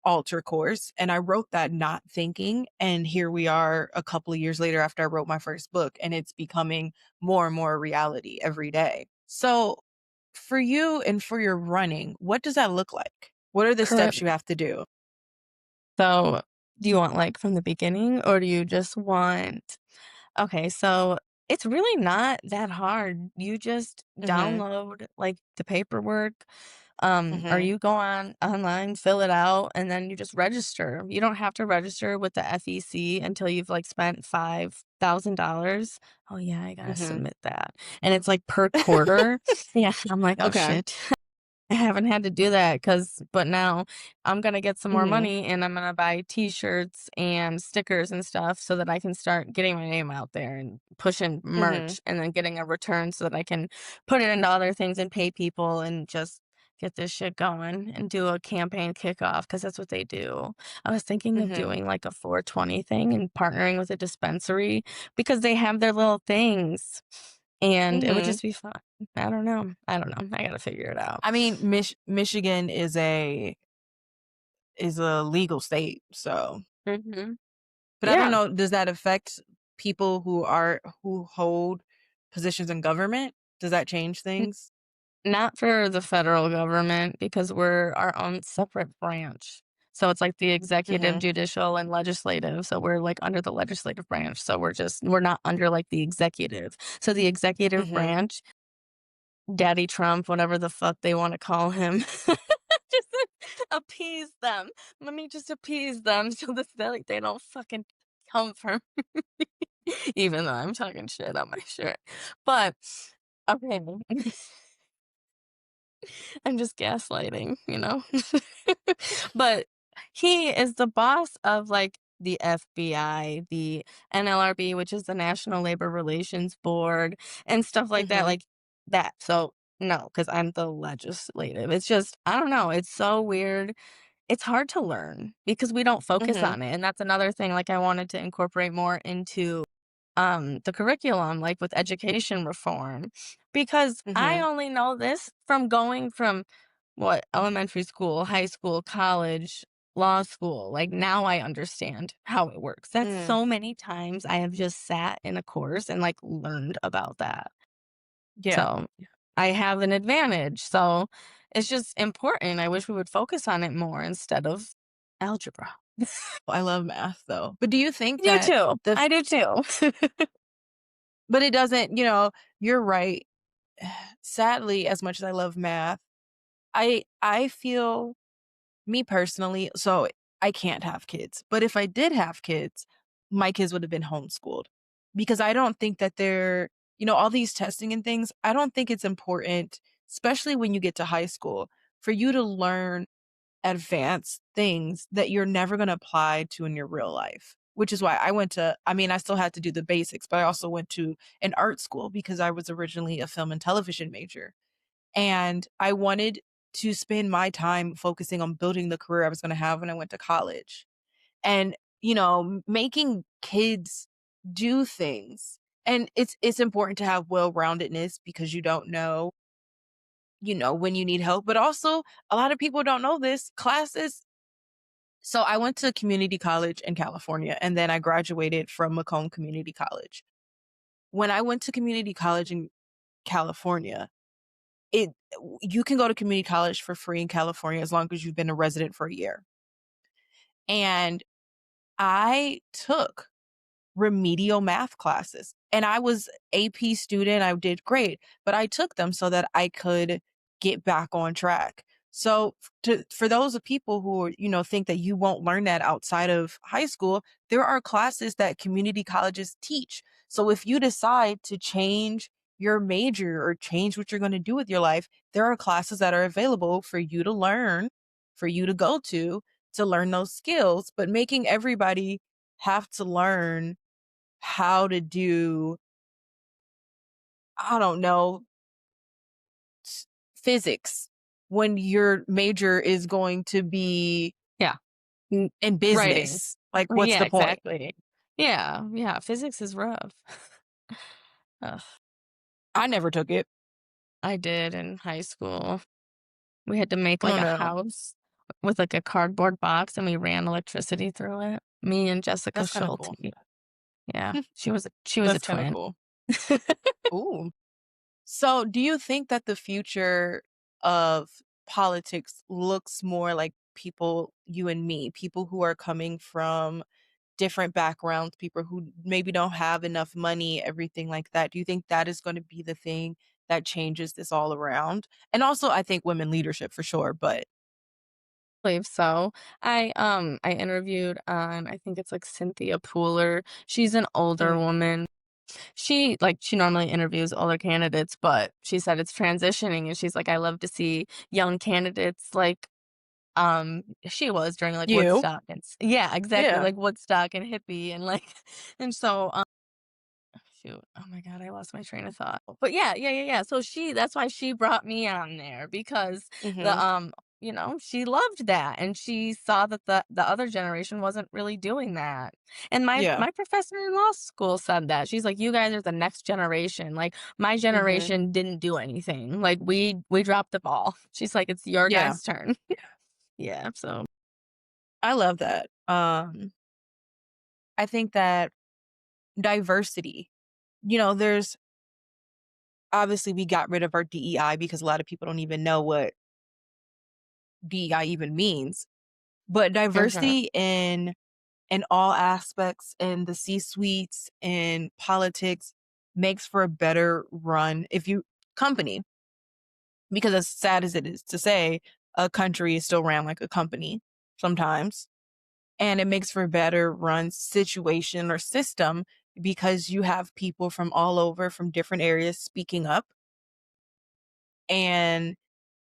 alter course, and I wrote that not thinking, and here we are a couple of years later after I wrote my first book, and it's becoming more and more a reality every day. So, for you and for your running, what does that look like? What are the steps Correct. you have to do? So, do you want, like, from the beginning, or do you just want okay, so it's really not that hard. You just Mhm, download, like, the paperwork, or mhm, you go on online, fill it out, and then you just register. You don't have to register with the FEC until you've, like, spent $5,000. Oh, yeah, I gotta mhm. submit that, and it's, like, per quarter. Yeah, I'm like, "Oh, Okay. shit." I haven't had to do that but now I'm gonna get some more Mhm, money and I'm gonna buy T-shirts and stickers and stuff so that I can start getting my name out there and pushing mhm, merch and then getting a return so that I can put it into other things and pay people and just get this shit going and do a campaign kickoff because that's what they do. I was thinking of mhm, doing like a 420 thing and partnering with a dispensary because they have their little things and it would mhm. just be fun. I don't know. I don't know. I gotta figure it out. I mean, Michigan is a legal state, so Mhm. but I don't Yeah. know, does that affect people who hold positions in government? Does that change N things? Not for the federal government because we're our own separate branch. So it's like the executive, Mhm, judicial, and legislative. So we're like under the legislative branch. So we're not under like the executive. So the executive mhm, branch, Daddy Trump, whatever the fuck they want to call him, just appease them. Let me just appease them so that like they don't fucking come for me. Even though I'm talking shit on my shirt. But okay. I'm just gaslighting, you know? But he is the boss of, like, the FBI, the NLRB, which is the National Labor Relations Board, and stuff like that, mhm, like that. So, no, because 'cause I'm the legislative. It's just I don't know, it's so weird. It's hard to learn because we don't focus mhm, on it, and that's another thing, like, I wanted to incorporate more into the curriculum, like with education reform, because I mhm, only know this from going from what elementary school, high school, college, law school. Like now I understand how it works. That's mm, so many times I have just sat in a course and like learned about that. yeah. So I have an advantage. So it's just important. I wish we would focus on it more instead of algebra. I love math, though. But do you think You that too. the f I do too. but it doesn't, you're right. Sadly, as much as I love math, I feel me personally, so I can't have kids, but if I did have kids, my kids would have been homeschooled because I don't think that all these testing and things, I don't think it's important, especially when you get to high school, for you to learn advanced things that you're never going to apply to in your real life. Which is why I mean, I still had to do the basics, but I also went to an art school because I was originally a film and television major. And I wanted to spend my time focusing on building the career I was gonna have when I went to college. And, making kids do things. And it's important to have well-roundedness because you don't know, when you need help, but also a lot of people don't know this, classes so I went to community college in California, and then I graduated from Macomb Community College. When I went to community college in California, It you can go to community college for free in California as long as you've been a resident for a year. And I took remedial math classes. And I was AP student, I did great, but I took them so that I could get back on track. So for those of people who, think that you won't learn that outside of high school, there are classes that community colleges teach. So if you decide to change your major or change what you're going to do with your life, there are classes that are available for you to learn, for you to go to learn those skills, but making everybody have to learn how to do, I don't know, physics when your major is going to be Yeah. Mm, in writing. business. Like, what's Yeah, the point? exactly. Yeah, yeah, physics is rough. Ugh, I never took it. I did in high school. We had to make, Oh, like, a no. house with, like, a cardboard box, and we ran electricity through it. Me and Jessica That's kinda Schulte. cool. Yeah, she was a That's kinda twin. cool. Ooh. So, do you think that the future of politics looks more like people, you and me, people who are coming from different backgrounds, people who maybe don't have enough money, everything like that? Do you think that is gonna be the thing that changes this all around? And also, I think women leadership for sure, but Believe so. I interviewed, I think it's, like, Cynthia Pooler. She's an older mm, woman. She normally interviews older candidates, but she said it's transitioning, and she's like, "I love to see young candidates," like, she was during, like, you. Woodstock and s yeah, exactly, Yeah. like Woodstock and hippie and, like and so, shoot, oh my god, I lost my train of thought. But yeah, yeah, yeah, yeah, so that's why she brought me on there because the, Mhm. she loved that, and she saw that the other generation wasn't really doing that. And Yeah. my professor in law school said that. She's like, "You guys are the next generation, like, my Mhm. generation didn't do anything, like, we dropped the ball." She's like, "It's your Yeah. guys' turn." Yeah, so I love that. I think that diversity, there's obviously we got rid of our DEI because a lot of people don't even know what DEI even means. But mhm. diversity in all aspects in the C-suites in politics makes for a better run if you company, because as sad as it is to say, a country is still ran like a company sometimes. And it makes for a better run situation or system because you have people from all over from different areas speaking up, and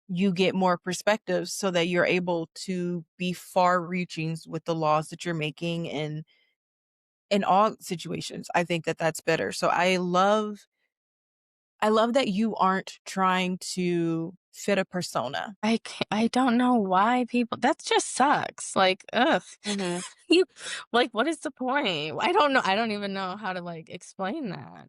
you get more perspectives so that you're able to be far reaching with the laws that you're making in all situations. I think that that's better. So I love that you aren't trying to fit a persona. I don't know why people that just sucks, like, ugh. Mhm. You like, what is the point? I don't know, I don't even know how to, like, explain that.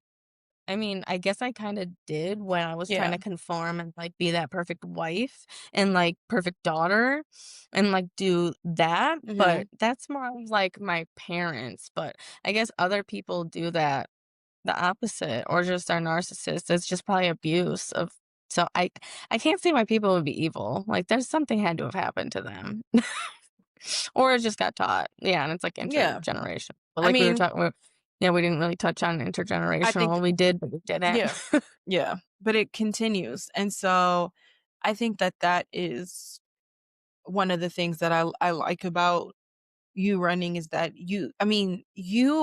I mean, I guess I kinda did when I was trying Yeah. to conform and, like, be that perfect wife and, like, perfect daughter and, like, do that, but Mhm. that's more of, like, my parents, but I guess other people do that the opposite or just are narcissists. It's just probably abuse of so I can't see why people would be evil. Like, there's something had to have happened to them. Or it just got taught. Yeah, and it's, like, Yeah. intergenerational. But I like we were mean, talking yeah, we didn't really touch on I think intergenerational. We did, but we didn't. yeah. Yeah, but it continues. And so I think that that is one of the things that I like about you running is that you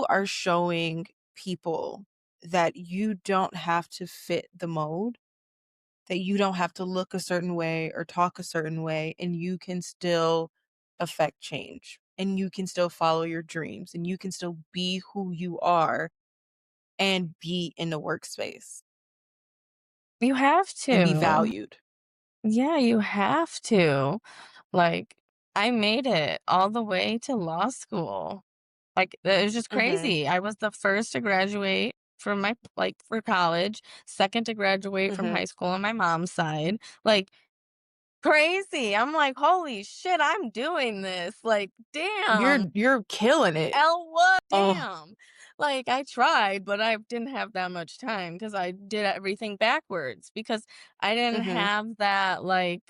are showing people that you don't have to fit the mold, that you don't have to look a certain way or talk a certain way, and you can still affect change, and you can still follow your dreams, and you can still be who you are and be in the workspace You have and be to. valued. Yeah, you have to. Like, I made it all the way to law school. Like, it was just Mhm. crazy. I was the first to graduate from for college, second to graduate from Mhm. high school on my mom's side. Like, crazy. I'm like, "Holy shit, I'm doing this." Like, You're damn. you're killing it. L what? Oh. Damn. Like, I tried, but I didn't have that much time because I did everything backwards because I didn't Mhm. have that, like,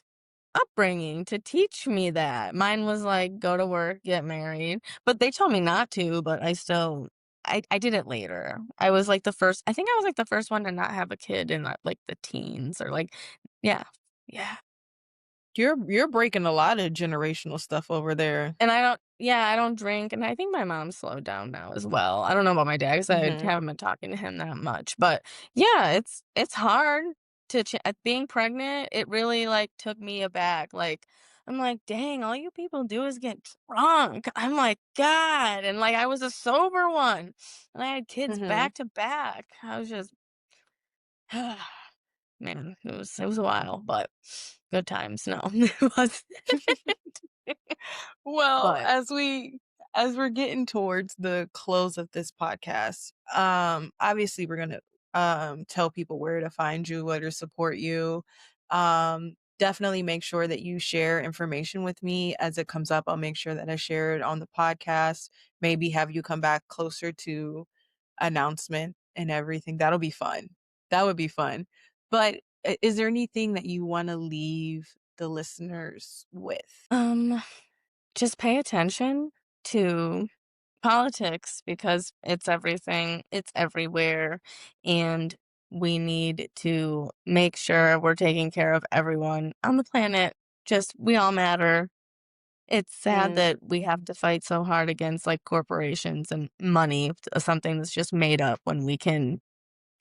upbringing to teach me that. Mine was like, go to work, get married, but they told me not to, but I did it later. I think I was, like, the first one to not have a kid in, like, the teens or, like yeah. Yeah. You're breaking a lot of generational stuff over there. And I don't drink, and I think my mom slowed down now as well. I don't know about my dad 'cause I Mhm. haven't been talking to him that much, but yeah, it's hard to being pregnant, it really, like, took me aback, like, I'm like, "Dang, all you people do is get drunk." I'm like, "God," and, like, I was a sober one, and I had kids Mhm. back to back. I was just man, it was a while, but good times. No, it was Well, but as we're getting towards the close of this podcast, obviously we're gonna tell people where to find you, where to support you. Definitely make sure that you share information with me as it comes up. I'll make sure that I share it on the podcast, maybe have you come back closer to announcement and everything. That'll be fun. That would be fun. But is there anything that you want to leave the listeners with? Um, just pay attention to politics because it's everything, it's everywhere, and we need to make sure we're taking care of everyone on the planet. Just we all matter. It's sad Mm, that we have to fight so hard against like corporations and money, something that's just made up when we can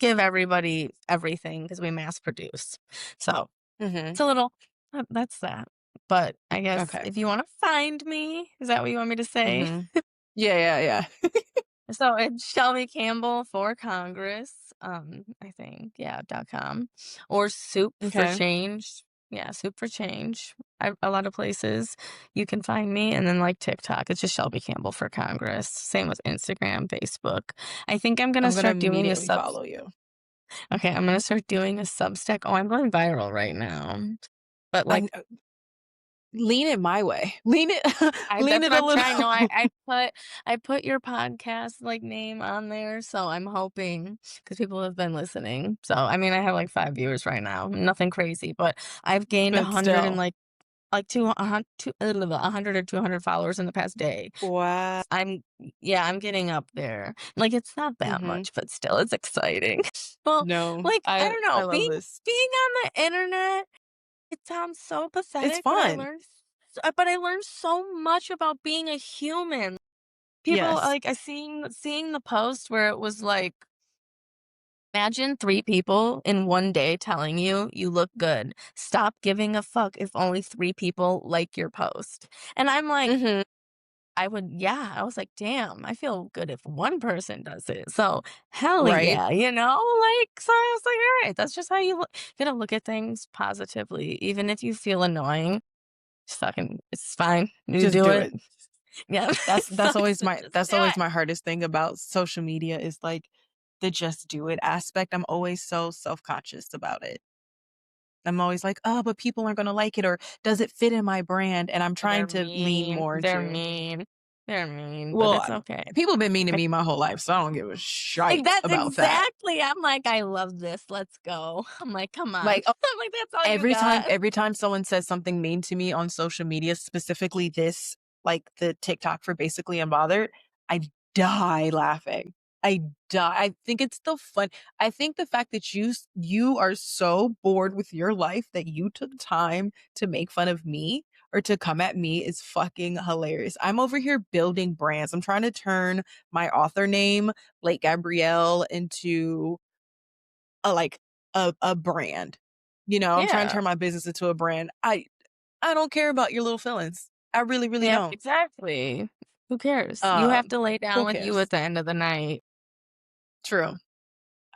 give everybody everything because we mass produce. So mhm. it's a little that's that. But I guess Okay. if you want to find me, is that what you want me to say? Mhm. Yeah, yeah, yeah. So it's Shelby Campbell for Congress, I think, yeah, .com or Soup for Okay. Change. Yeah, Soup for Change. A lot of places you can find me, and then like TikTok, it's just Shelby Campbell for Congress. Same with Instagram, Facebook. I think I'm gonna I'm gonna start doing a immediately sub. follow you. Okay, I'm gonna start doing a Substack. Oh, I'm going viral right now, but I like lean it my way. Lean it I lean that's it what a I'm trying. No, little. I put your podcast like name on there, so I'm hoping because people have been listening. So I mean, I have like 5 viewers right now, nothing crazy, but I've gained a But hundred and still. like 100 or 200 followers in the past day. Wow. I'm yeah, I'm getting up there. Like it's not that Mhm. much, but still, it's exciting. Well, No, like I I don't I know, love this. being on the internet it sounds so It's pathetic, fun. but I learned so much about being a human. People Yes. like, I seeing the post where it was like, "Imagine 3 people in one day telling you, 'You look good.' Stop giving a fuck if only 3 people like your post." And I'm like, Mhm. I was like, "Damn, I feel good if one person does it." So, hell Right? yeah, like, so I was like, "Alright, that's just how you look." You gotta look at things positively, even if you feel annoying. Just fucking it's fine. You Just do do it. it. Yeah, That's it that's sucks, always but my just that's do always it. my hardest thing about social media is, like, the just do it aspect. I'm always so self-conscious about it. I'm always like, "Oh, but people aren't gonna like it," or, "Does it fit in my brand?" And I'm Oh, trying to lean more they're into mean, they're mean, but well, it's okay. people have been mean to I me my whole life, so I don't give a like, shite that's about that. exactly I'm like, "I love this, let's go." I'm like, "Come on." Like, I'm like, "That's all you every time got?" every time someone says something mean to me on social media, specifically this, like, the TikTok for Basically Unbothered, I die laughing. I die. I think it's the fun I think the fact that you are so bored with your life that you took time to make fun of me or to come at me is fucking hilarious. I'm over here building brands. I'm trying to turn my author name, Blake Gabrielle, into like, a brand. You know, I'm trying to Yeah. turn my business into a brand. I don't care about your little feelings. I really, really Yep, don't. exactly. Who cares? You have Um, to lay who down with you cares? at the end of the night. True.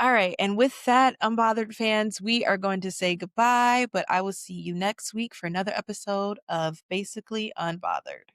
Alright, and with that, Unbothered fans, we are going to say goodbye, but I will see you next week for another episode of Basically Unbothered.